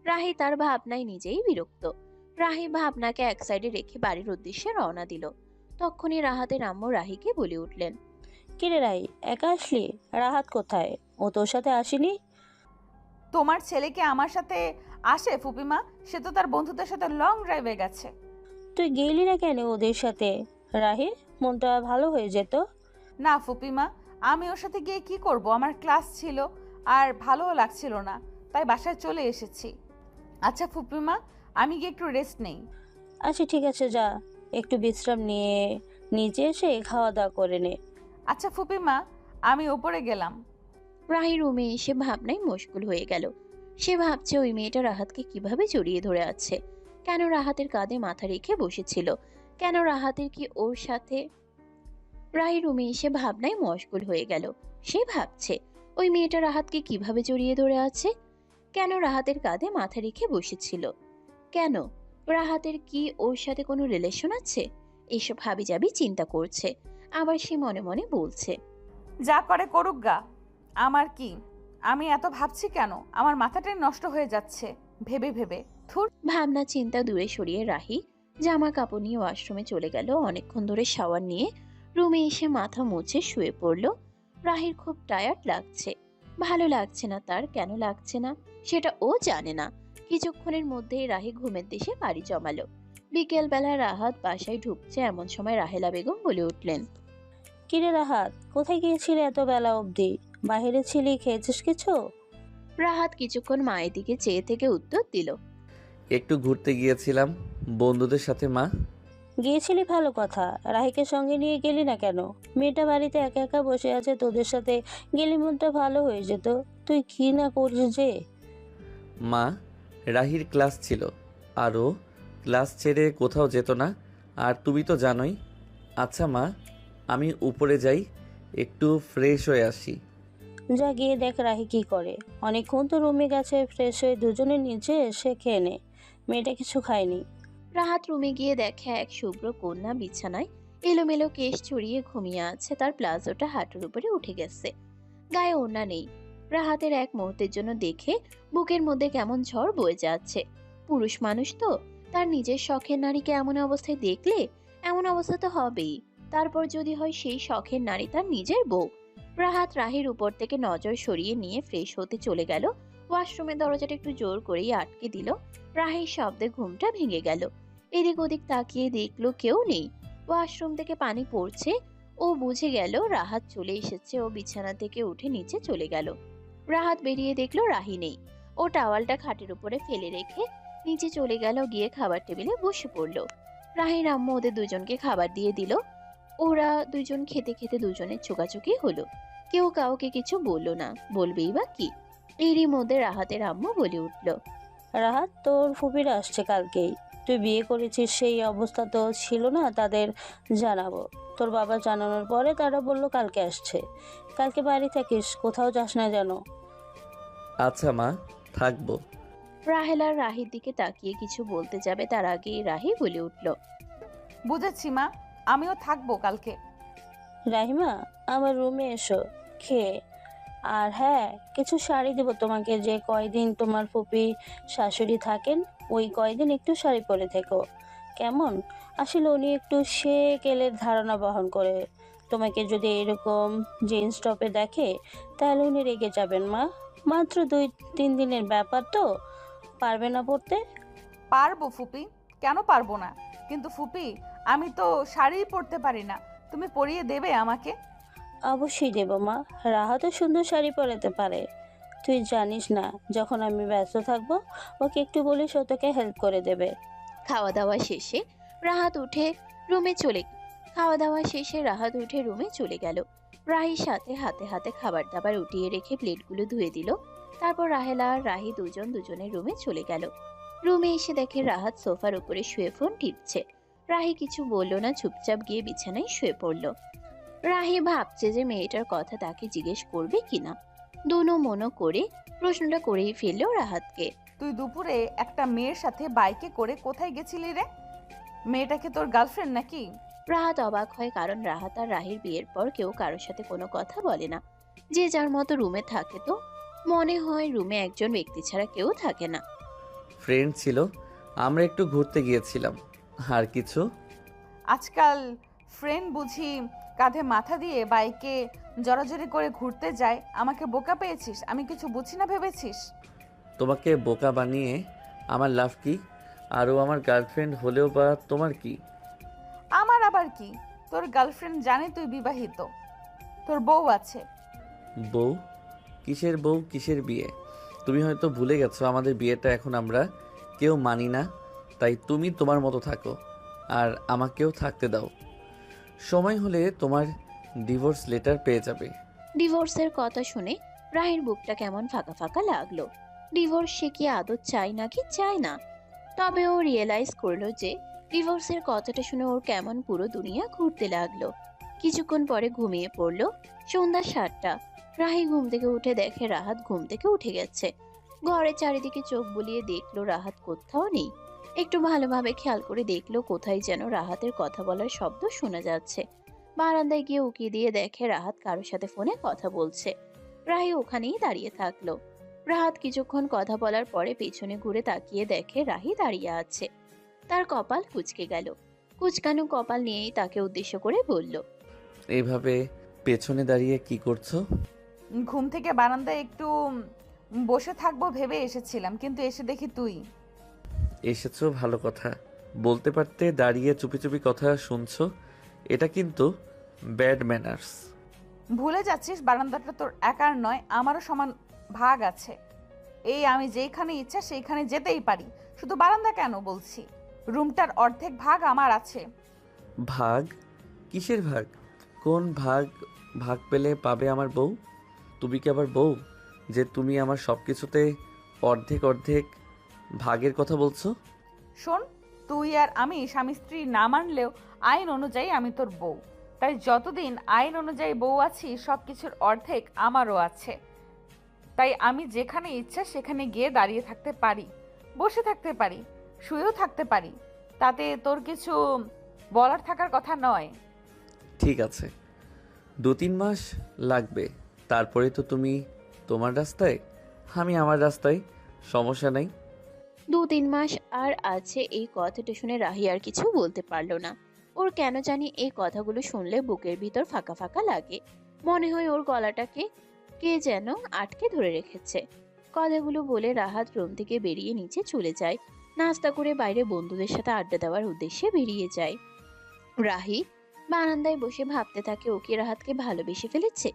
রাহি তার ভাবনায় নিজেই বিরক্ত। রাহি ভাবনাকে এক সাইডে রেখে বাড়ির উদ্দেশ্যে রওনা দিল। তখনই রাহাতের আম্মু রাহিকে বলে উঠলেন,
কিরে রাই, একা আসলি? রাহাত কোথায়? ও তোর সাথে আসেনি?
তোমার ছেলেকে আমার সাথে আসে ফুপিমা? সে তো তার বন্ধুদের সাথে লং ড্রাইভে গেছে।
তুই গেলি না কেন ওদের সাথে? রাহির মনটা ভালো হয়ে যেত।
না ফুপিমা, আমি ওর সাথে গিয়ে কি করব? আমার ক্লাস ছিল আর ভালোও লাগছিল না, তাই বাসায় চলে এসেছি। আচ্ছা ফুপিমা, আমি গিয়ে একটু রেস্ট নেই।
আচ্ছা ঠিক আছে, যা একটু বিশ্রাম নিয়ে নিচে এসে খাওয়া দাওয়া করে নে।
আচ্ছা ফুপিমা, আমি ওপরে গেলাম।
রাহি রুমে এসে ভাবনায় মশগুল হয়ে গেল। সে ভাবছে ওই মেয়েটা রাহাতকে কিভাবে জড়িয়ে ধরে আছে, কেন রাহাতের কাঁধে মাথা রেখে বসেছিল, কেন রাহাতের কি ওর সাথে। রাহি রুমে এসে ভাবনায় মশগুল হয়ে গেল। সে ভাবছে ওই মেয়েটা রাহাতকে কিভাবে জড়িয়ে ধরে আছে, কেন রাহাতের কাঁধে মাথা রেখে বসেছিল, কেন রাহাতের কি ওর সাথে কোনো রিলেশন আছে। এসব হাবিজাবি চিন্তা করছে। আবার সে মনে মনে বলছে,
যা করে করুক গা, আমার কি? আমি এত ভাবছি কেন? আমার মাথাটাই নষ্ট হয়ে যাচ্ছে ভেবে ভেবে। থুর।
ভাবনা চিন্তা দূরে সরিয়ে রাহি জামা কাপড় নিয়ে ওয়াশরুমে চলে গেল। অনেকক্ষণ ধরে শাওয়ার নিয়ে রুমে এসে মাথা মুছে শুয়ে পড়ল। রাহির খুব টায়ার্ড লাগছে, ভালো লাগছে না। তার কেন লাগছে না সেটা ও জানে না। কিছুক্ষণের মধ্যেই রাহি ঘুমের দেশে পাড়ি জমালো। বিকেল বেলা রাহাত বাসায় ঢুকছে এমন সময় রাহেলা বেগম বলে উঠলেন,
কিরে রাহাত, কোথায় গিয়েছিলি এত বেলা অবধি? বাইরে ছিলি, খেয়েছিস কিছু?
রাহাত কিছুক্ষণ মায়ের দিকে চেয়ে থেকে উত্তর দিল,
একটু ঘুরতে গিয়েছিলাম বন্ধুদের সাথে মা।
গিয়েছিলি ভালো কথা, রাহিকে সঙ্গে নিয়ে গেলি না কেন? মেয়েটা বাড়িতে একা একা বসে আছে, তোদের সাথে গেলে মনটা ভালো হয়ে যেত। তুই কি না করিস যে।
মা, রাহির ক্লাস ছিল আর ও ক্লাস ছেড়ে কোথাও যেত না, আর তুমি তো জানোই। আচ্ছা মা, আমি উপরে যাই, একটু ফ্রেশ হয়ে আসি।
যা গিয়ে দেখ রাহি কি করে। অনেকক্ষণ তো রুমে গেছে, ফ্রেশ হয়ে দুজনে নিচে এসে খেয়ে নে। মেয়েটা কিছু খায়নি।
রাহাত রুমে গিয়ে দেখে এক শুভ্র কন্যা বিছানায় এলোমেলো কেশ ছড়িয়ে ঘুমিয়ে আছে। তার প্লাজোটা হাঁটুর উপরে উঠে গেছে, গায়ে ওড়না নেই। রাহাতের এক মুহূর্তের জন্য দেখে বুকের মধ্যে কেমন ঝড় বয়ে যাচ্ছে। পুরুষ মানুষ তো, তার নিজের শখের নারীকে এমন অবস্থায় দেখলে এমন অবস্থা তো হবেই। তারপর যদি হয় সেই শখের নারী তার নিজের বউ। রাহাত রাহির উপর থেকে নজর সরিয়ে নিয়ে ফ্রেশ হতে চলে গেল। ওয়াশরুমের দরজাটা একটু জোর করেই আটকে দিল। রাহির শব্দে ঘুমটা ভেঙে গেল। এদিক ওদিক তাকিয়ে দেখলো কেউ নেই। ওয়াশরুম থেকে পানি পড়ছে। ও বুঝে গেল রাহাত চলে এসেছে। ও বিছানা থেকে উঠে নিচে চলে গেল। রাহাত বেরিয়ে দেখলো রাহি নেই। ও টাওয়ালটা খাটের উপরে ফেলে রেখে নিচে চলে গেল, গিয়ে খাবার টেবিলে বসে পড়লো। রাহির আম্মু ওদের দুজনকে খাবার দিয়ে দিল। ওরা দুজন খেতে খেতে দুজনের চোকাচুকি হলো। কেউ কাউকে কিছু বললো না, বলবেই বা কি। এরই মধ্যে রাহাতের আম্মু বলে উঠল,
রাহাত, তোর ফুপিরা আসছে কালকেই। তুই বিয়ে করেছিস সেই অবস্থা তো ছিল না তাদের জানাবো। তোর বাবা জানানোর পরে তারা বললো কালকে আসছে। কালকে বাড়ি থাকিস, কোথাও যাস না যেন।
আচ্ছা মা, থাকবো।
রাহেলার রাহির দিকে তাকিয়ে কিছু বলতে যাবে তার আগেই রাহি বলে উঠল,
বুঝেছি মা, আমিও থাকবো কালকে।
রাহিমা, আমার রুমে এসো, খেয়ে। আর হ্যাঁ, কিছু শাড়ি দেবো তোমাকে। যে কয়দিন তোমার ফুপি শাশুড়ি থাকেন ওই কয়দিন একটু শাড়ি পরে থেকো, কেমন? আসলে উনি একটু সেকেলের ধারণা বহন করে। তোমাকে যদি এরকম জিন্স টপে দেখে তাহলে উনি রেগে যাবেন মা। মাত্র 2-3 দিনের ব্যাপার তো, পারবে না পড়তে?
পারবো ফুপি, কেন পারবো না? কিন্তু ফুপি, আমি তো শাড়ি পরতে পারি না, তুমি পরিয়ে দেবে আমাকে?
অবশ্যই দেবো মা, রাহাতও সুন্দর শাড়ি পরাতে পারে। তুই জানিস না, যখন আমি ব্যস্ত থাকবো ওকে একটু বলিস, ও তোকে হেল্প করে দেবে।
খাওয়া দাওয়া শেষে রাহাত উঠে রুমে চলে গেল। রাহির সাথে হাতে হাতে খাবার দাবার উঠিয়ে রেখে প্লেটগুলো ধুয়ে দিল। তারপর রাহেলা আর রাহি দুজনের রুমে চলে গেল। রুমে এসে দেখে রাহাত সোফার উপরে শুয়ে ফোন টিপছে। রাহি কিছু বলল না, চুপচাপ গিয়ে বিছানায় শুয়ে পড়ল। রাহি ভাবছে যে মেয়েটার কথা তাকে জিজ্ঞেস করবে কিনা। দুনো মনো করে প্রশ্নটা করেই ফেললো রাহাতকে,
তুই দুপুরে একটা মেয়ের সাথে বাইকে করে কোথায় গেছিলি রে? মেয়েটা কি তোর গার্লফ্রেন্ড নাকি?
রাহাত অবাক হয়, কারণ রাহাত আর রাহির বিয়ের পর কেউ কারোর সাথে কোনো কথা বলে না। যে যার মতো রুমে থাকে। তো মনে হয় রুমে একজন ব্যক্তি ছাড়া কেউ থাকে না।
ফ্রেন্ড ছিল, আমরা একটু ঘুরতে গিয়েছিলাম, আর কিছু।
আজকাল ফ্রেন্ড বুঝি কাঁধে মাথা দিয়ে বাইকে জড়াজড়ি করে ঘুরতে যায়? আমাকে বোকা পেয়েছিস? আমি কিছু বুঝি না ভেবেছিস?
তোমাকে বোকা বানিয়ে আমার লাভ কি? আরও আমার গার্লফ্রেন্ড হলেও বা তোমার কি?
আমার আবার কি? তোর গার্লফ্রেন্ড জানে তুই বিবাহিত, তোর বউ আছে।
বউ? কিসের বউ, কিসের বিয়ে? তুমি হয়তো ভুলে গেছো আমাদের বিয়েটা এখন আমরা কেউ মানি না, তাই তুমি তোমার মতো থাকো আর আমাকেও থাকতে দাও। সময় হলে তোমার ডিভোর্স লেটার পেয়ে যাবে।
ডিভোর্সের কথা শুনে রাহির বুকটা কেমন ফাঁকা ফাঁকা লাগলো। ডিভোর্স সে কি আদৌ চায় নাকি চায় না? তবে ও রিয়েলাইজ করলো যে ডিভোর্সের কথাটা শুনে ওর কেমন পুরো দুনিয়া ঘুরতে লাগলো। কিছুক্ষণ পরে ঘুমিয়ে পড়লো। সন্ধ্যা 7টা। রাহি ঘুম থেকে উঠে দেখে রাহাত ঘুম থেকে উঠে গেছে। ঘরের চারিদিকে চোখ বুলিয়ে দেখলো রাহাত কোথাও নেই। একটু ভালোভাবে খেয়াল করে দেখলো কোথায় যেন রাহাতের কথা বলার শব্দ শোনা যাচ্ছে। বারান্দায় গিয়ে উকি দিয়ে দেখে রাহাত কারোর সাথে ফোনে কথা বলছে। রাহি ওখানেই দাঁড়িয়ে থাকলো। রাহাত কিছুক্ষণ কথা বলার পরে পেছনে ঘুরে তাকিয়ে দেখে রাহি দাঁড়িয়ে আছে। তার কপাল কুঁচকে গেল। কুঁচকানো কপাল নিয়েই তাকে উদ্দেশ্য করে বলল,
এইভাবে পেছনে দাঁড়িয়ে কি করছো?
ঘুম থেকে বারান্দায় একটু বসে থাকবো ভেবে এসেছিলাম, কিন্তু এসে দেখি তুই।
এসেছো ভালো কথা, বলতে পারতে দাঁড়িয়ে চুপি চুপি কথা শুনছো। এটা কিন্তু ব্যাড ম্যানার্স।
ভুলে যাচ্ছিস বারান্দাটা তোর একার নয়, আমারও সমান ভাগ আছে। এই আমি যেখানে ইচ্ছা সেইখানে যেতেই পারি, শুধু বারান্দা কেন বলছি। রুমটার অর্ধেক ভাগ আমার আছে।
ভাগ? কিসের ভাগ? কোন ভাগ? ভাগ পেলে পাবে আমার বউ? তুমি কি আবার বউ যে তুমি আমার সব কিছুতে অর্ধেক অর্ধেক ভাগের কথা বলছো?
শোন, তুই আর আমি স্বামী স্ত্রী না মানলেও আইন অনুযায়ী আমি তোর বউ। তাই যতদিন আইন অনুযায়ী বউ আছি সব কিছুর অর্ধেক আমারও আছে। তাই আমি যেখানে ইচ্ছা সেখানে গিয়ে দাঁড়িয়ে থাকতে পারি, বসে থাকতে পারি, শুয়েও থাকতে পারি। তাতে তোর কিছু বলার থাকার কথা নয়।
ঠিক আছে, 2-3 মাস লাগবে, তারপরে তো তুমি তোমার রাস্তায়, আমি আমার রাস্তায়, সমস্যা নাই।
2-3 মাস আর আছে। এই কথাটা শুনে রাহি আর কিছু বলতে পারলো না। ওর কেন জানি এই কথাগুলো শুনলে বুকের ভিতর ফাঁকা ফাঁকা লাগে। মনে হয় ওর গলাটাকে কে যেন আটকে ধরে রেখেছে। কথাগুলো বলে রাহাত রুম থেকে বেরিয়ে নিচে চলে যায়। নাস্তা করে বাইরে বন্ধুদের সাথে আড্ডা দেওয়ার উদ্দেশ্যে বেরিয়ে যায়। রাহি বারান্দায় বসে ভাবতে থাকে, ওকে রাহাতকে ভালোবেসে ফেলেছে।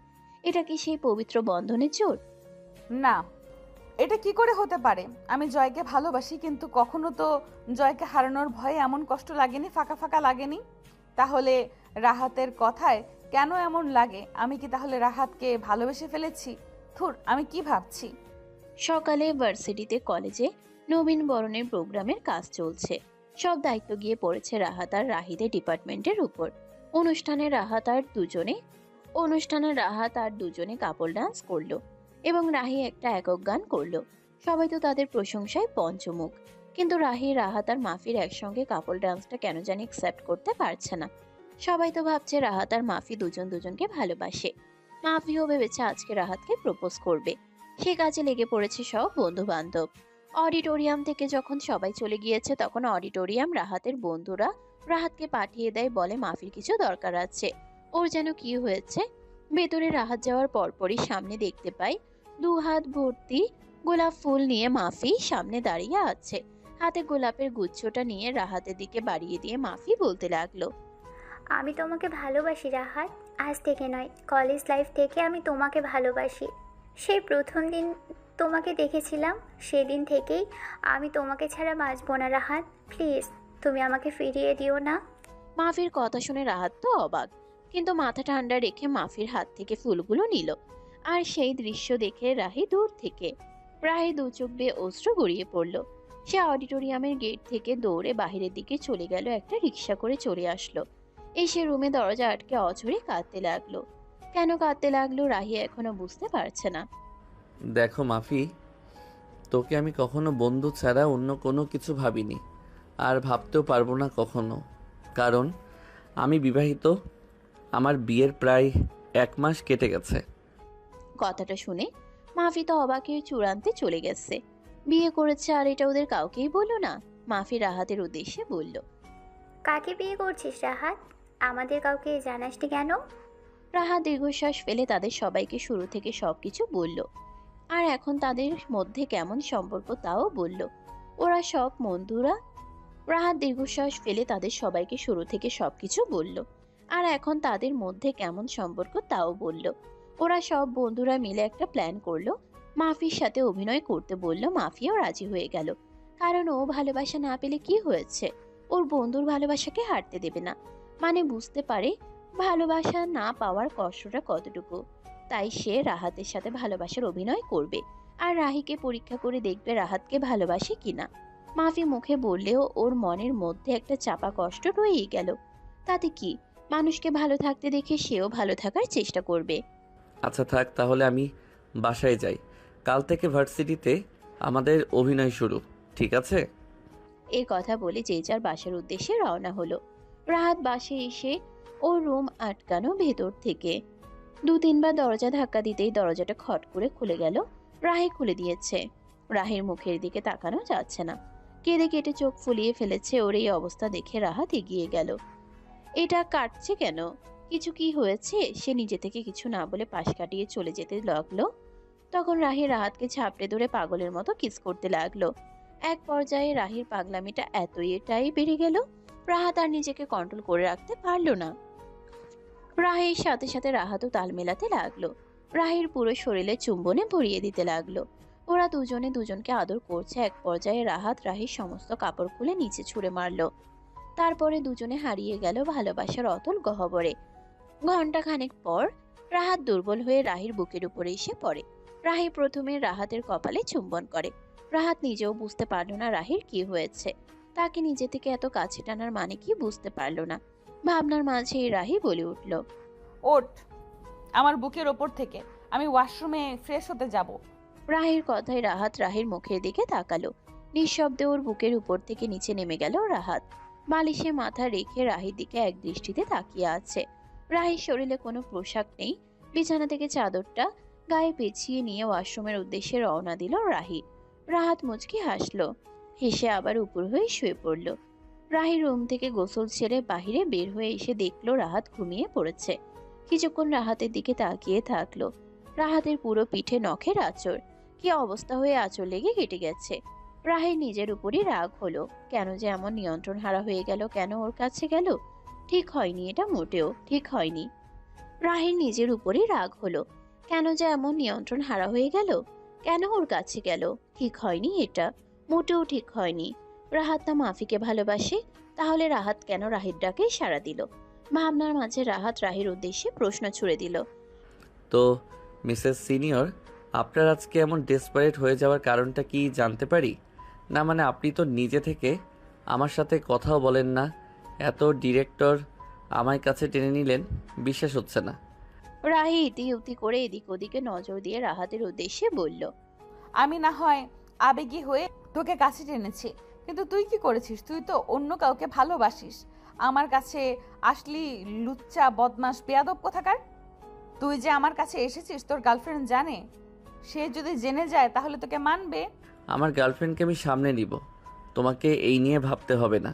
এটা কি সেই পবিত্র বন্ধনের জোর?
না, এটা কি করে হতে পারে? আমি জয়কে ভালোবাসি, কিন্তু কখনো তো জয়কে হারানোর ভয়ে এমন কষ্ট লাগেনি, ফাঁকা ফাঁকা লাগেনি। তাহলে রাহাতের কথায় কেন এমন লাগে? আমি কি তাহলে রাহাতকে ভালোবেসে ফেলেছি? থুর, আমি কি ভাবছি।
সকালে ভার্সিটিতে কলেজে নবীন বরণের প্রোগ্রামের কাজ চলছে। সব দায়িত্ব গিয়ে পড়েছে রাহাত আর রাহিদের ডিপার্টমেন্টের উপর। অনুষ্ঠানে রাহাত আর দুজনে কাপল ডান্স করলো এবং রাহি একটা একক গান করলো। সবাই তো তাদের প্রশংসায় পঞ্চমুখ। কিন্তু রাহি, রাহাত আর মাফির একসঙ্গে কাপল ডান্সটা কেন জানি অ্যাকসেপ্ট করতে পারছে না। সবাই তো ভাবছে রাহাত আর মাফি দুজন দুজনকে ভালোবাসে। মাফিও ভেবেছে আজকে রাহাতকে প্রপোজ করবে। সে কাজে লেগে পড়েছে সব বন্ধু বান্ধব। অডিটোরিয়াম থেকে যখন সবাই চলে গিয়েছে, তখন অডিটোরিয়াম রাহাতের বন্ধুরা রাহাতকে পাঠিয়ে দেয়, বলে মাফির কিছু দরকার আছে। ওর যেন কি হয়েছে। ভেতরে রাহাত যাওয়ার পরপরই সামনে দেখতে পাই 2 হাত ভর্তি গোলাপ ফুল নিয়ে মাফি সামনে দাঁড়িয়ে আছে। হাতে গোলাপের গুচ্ছটা নিয়ে রাহাতের দিকে বাড়িয়ে দিয়ে মাফি বলতে লাগলো,
আমি তোমাকে ভালোবাসি রাহাত। আজ থেকে নয়, কলেজ লাইফ থেকে আমি তোমাকে ভালোবাসি। সেই প্রথম দিন তোমাকে দেখেছিলাম, সেদিন থেকেই আমি তোমাকে ছাড়া বাঁচবো না রাহাত। প্লিজ, তুমি আমাকে ফিরিয়ে দিও না।
মাফির কথা শুনে রাহাত তো অবাক, কিন্তু মাথা ঠান্ডা রেখে মাফির হাত থেকে ফুলগুলো নিল। আর সেই দৃশ্য দেখে রাহি দূর থেকে প্রায় 2 চোখ বেয়ে অশ্রু গড়িয়ে পড়ল। সে অডিটোরিয়ামের গেট থেকে দৌড়ে বাহিরের দিকে চলে গেল। একটা রিক্সা করে চলে আসলো। এসে রুমে দরজা আটকে অঝরে কাঁদতে লাগলো। কেন কাঁদতে লাগলো রাহি এখনো বুঝতে পারছে না।
দেখো মাফি, তোকে আমি কখনো বন্ধু ছাড়া অন্য কোনো কিছু ভাবিনি। আর ভাবতেও পারবো না কখনো, কারণ আমি বিবাহিত। আমার বিয়ের প্রায় 1 মাস কেটে গেছে।
কথাটা শুনে মাফি তো অবাকের চূড়ান্তে চলে গেছে। বিয়ে করেছে আর এটা ওদের কাউকেই বললো না। মাফি রাহাতের উদ্দেশ্যে বলল,
কাকে বিয়ে করছিস রাহাত? আমাদের কাউকে জানাসনি কেন?
রাহাত দীর্ঘশ্বাস ফেলে তাদের সবাইকে শুরু থেকে সবকিছু বলল, আর এখন তাদের মধ্যে কেমন সম্পর্ক তাও বলল। ওরা সব বন্ধুরা। রাহাত দীর্ঘশ্বাস ফেলে তাদের সবাইকে শুরু থেকে সবকিছু বলল, আর এখন তাদের মধ্যে কেমন সম্পর্ক তাও বলল। ওরা সব বন্ধুরা মিলে একটা প্ল্যান করলো, মাফির সাথে অভিনয় করতে বলল। মাফিও রাজি হয়ে গেল, কারণ ও ভালোবাসা না পেলে কি হয়েছে, ওর বন্ধুর ভালোবাসাকে হারতে দেবে না। মানে বুঝতে পারে ভালোবাসা না পাওয়ার কষ্টটা কতটুকু। তাই সে রাহাতের সাথে ভালোবাসার অভিনয় করবে, আর রাহিকে পরীক্ষা করে দেখবে রাহাতকে ভালোবাসে কিনা। মাফি মুখে বললেও ওর মনের মধ্যে একটা চাপা কষ্ট রয়েই গেল। তাতে কি, মানুষকে ভালো থাকতে দেখে সেও ভালো থাকার চেষ্টা করবে।
আচ্ছা থাক, তাহলে আমি বাসায় যাই। কাল থেকে ভার্সিটিতে আমাদের অভিনয় শুরু, ঠিক আছে?
এই কথা বলে যে যার বাসার উদ্দেশ্যে রওনা হলো। রাহাত বাসে এসে ওর রুম আটকানো ভেতর থেকে 2-3 বার দরজা ধাক্কা দিতেই দরজাটা খট করে খুলে গেল। রাহি খুলে দিয়েছে। রাহির মুখের দিকে তাকানো যাচ্ছে না, কেঁদে কেটে চোখ ফুলিয়ে ফেলেছে। ওর এই অবস্থা দেখে রাহাত এগিয়ে গেল। এটা কাটছে কেন? কিছু কি হয়েছে? সে নিজে থেকে কিছু না বলে পাশ কাটিয়ে চলে যেতে লাগলো। তখন রাহি রাহাতকে ঝাপটে ধরে পাগলের মতো কিস করতে লাগলো। এক পর্যায়ে রাহির পাগলামিটা এতটাই বেড়ে গেল, রাহাত আর নিজেকে কন্ট্রোল করে রাখতে পারলো না। রাহির সাথে সাথে রাহাতও তাল মেলাতে লাগলো। রাহির পুরো শরীরে চুম্বনে ভরিয়ে দিতে লাগলো। ওরা দুজনে দুজনকে আদর করছে। এক পর্যায়ে রাহাত রাহির সমস্ত কাপড় খুলে নিচে ছুঁড়ে মারলো। তারপরে দুজনে হারিয়ে গেল ভালোবাসার অতল গহ্বরে। ঘন্টা খানেক পর রাহাত দুর্বল হয়ে রাহির বুকের উপরে এসে পড়ে। রাহি প্রথমে রাহাতের কপালে চুম্বন করে। রাহাত নিজেও বুঝতে পারল না রাহির কি হয়েছে। তাকে নিজে থেকে এত কাছে টানার মানে কি বুঝতে পারল না। ভাবনার মাঝেই রাহি বলে উঠল,
ওঠ আমার বুকের ওপর থেকে, আমি ওয়াশরুমে ফ্রেশ হতে যাব।
রাহির কথায় রাহাত রাহির মুখের দিকে তাকালো। নিঃশব্দে ওর বুকের উপর থেকে নিচে নেমে গেল রাহাত। বালিশে মাথা রেখে রাহির দিকে এক দৃষ্টিতে তাকিয়ে আছে। রাহির শরীরে কোনো পোশাক নেই। বিছানা থেকে চাদরটা গায়ে পেঁচিয়ে নিয়ে ওয়াশরুমের উদ্দেশ্যে রওনা দিল রাহি। রাহাত মুচকি হাসলো, হেসে আবার উপর হয়ে শুয়ে পড়ল। রাহি রুম থেকে গোসল ছেড়ে বাহিরে বের হয়ে এসে দেখলো রাহাত ঘুমিয়ে পড়েছে। কিছুক্ষণ রাহাতের দিকে তাকিয়ে থাকলো। রাহাতের পুরো পিঠে নখের আঁচড়, কি অবস্থা হয়ে আঁচড় লেগে কেটে গেছে। রাহির নিজের উপরই রাগ হলো, কেন যে এমন নিয়ন্ত্রণ হারা হয়ে গেল, কেন ওর কাছে গেল। ঠিক হয়নি, এটা মোটেও ঠিক হয়নি। রাহির নিজের উপরই রাগ হলো, কেন যে এমন নিয়ন্ত্রণ হারা হয়ে গেল, কেন ওর কাছে গেল। ঠিক হয়নি, এটা মোটেও ঠিক হয়নি। রাহাত না মাফিকে ভালোবাসে, তাহলে রাহাত কেন রাহির ডাকে সাড়া দিল? ভাবনার মাঝে রাহাত রাহির উদ্দেশ্যে প্রশ্ন ছুড়ে দিল,
তো মিসেস সিনিয়র, আপনার আজকে এমন ডেসপারেট হয়ে যাওয়ার কারণটা কি জানতে পারি? না মানে আপনি তো নিজে থেকে আমার সাথে কথাও বলেন না, এত ডিরেক্টর আমার কাছে টেনে নিলেন, বিশ্বাস হচ্ছে না।
রাহি ইতিউতি করে এদিক ওদিকে নজর দিয়ে রাহাতের উদ্দেশ্যে বলল,
আমি না হয় আবেগী হয়ে তোকে কাছে টেনেছি, কিন্তু তুই কি করেছিস? তুই তো অন্য কাউকে ভালোবাসিস। আমার কাছে আসলি লুচ্চা বদমাস বেয়াদব কোথাকার। তুই যে আমার কাছে এসেছিস তোর গার্লফ্রেন্ড জানে? সে যদি জেনে যায় তাহলে তোকে মানবে?
আমার গার্লফ্রেন্ডকে আমি সামনে নিব, তোমাকে এই নিয়ে ভাবতে হবে না।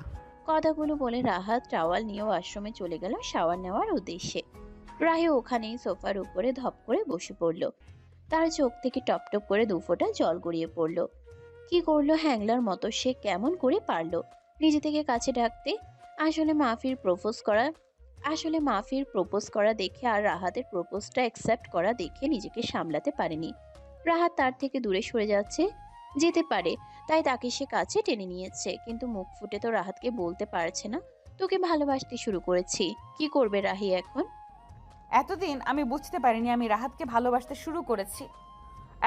কথাগুলো বলে রাহাত টাওয়াল নিয়ে ওয়াশরুমে চলে গেল শাওয়ার নেওয়ার উদ্দেশ্যে। রাহি ওখানেই সোফার উপরে ধপ করে বসে পড়ল। তার চোখ থেকে টপটপ করে 2 ফোঁটা জল গড়িয়ে পড়ল। কি করলো হ্যাংলার মতো, সে কেমন করে পারলো নিজে থেকে কাছে ডাকতে? আসলে মাফির প্রপোজ করা দেখে আর রাহাতের প্রপোজটা অ্যাকসেপ্ট করা দেখে নিজেকে সামলাতে পারেনি। রাহাত তার থেকে দূরে সরে যেতে পারে, তাই তাকে সে কাছে টেনে নিয়েছে। কিন্তু মুখ ফুটে তো রাহাতকে বলতে পারছে না, তোকে ভালোবাসতে শুরু করেছি। কি করবে রাহি এখন?
এতদিন আমি বুঝতে পারিনি আমি রাহাতকে ভালোবাসতে শুরু করেছি।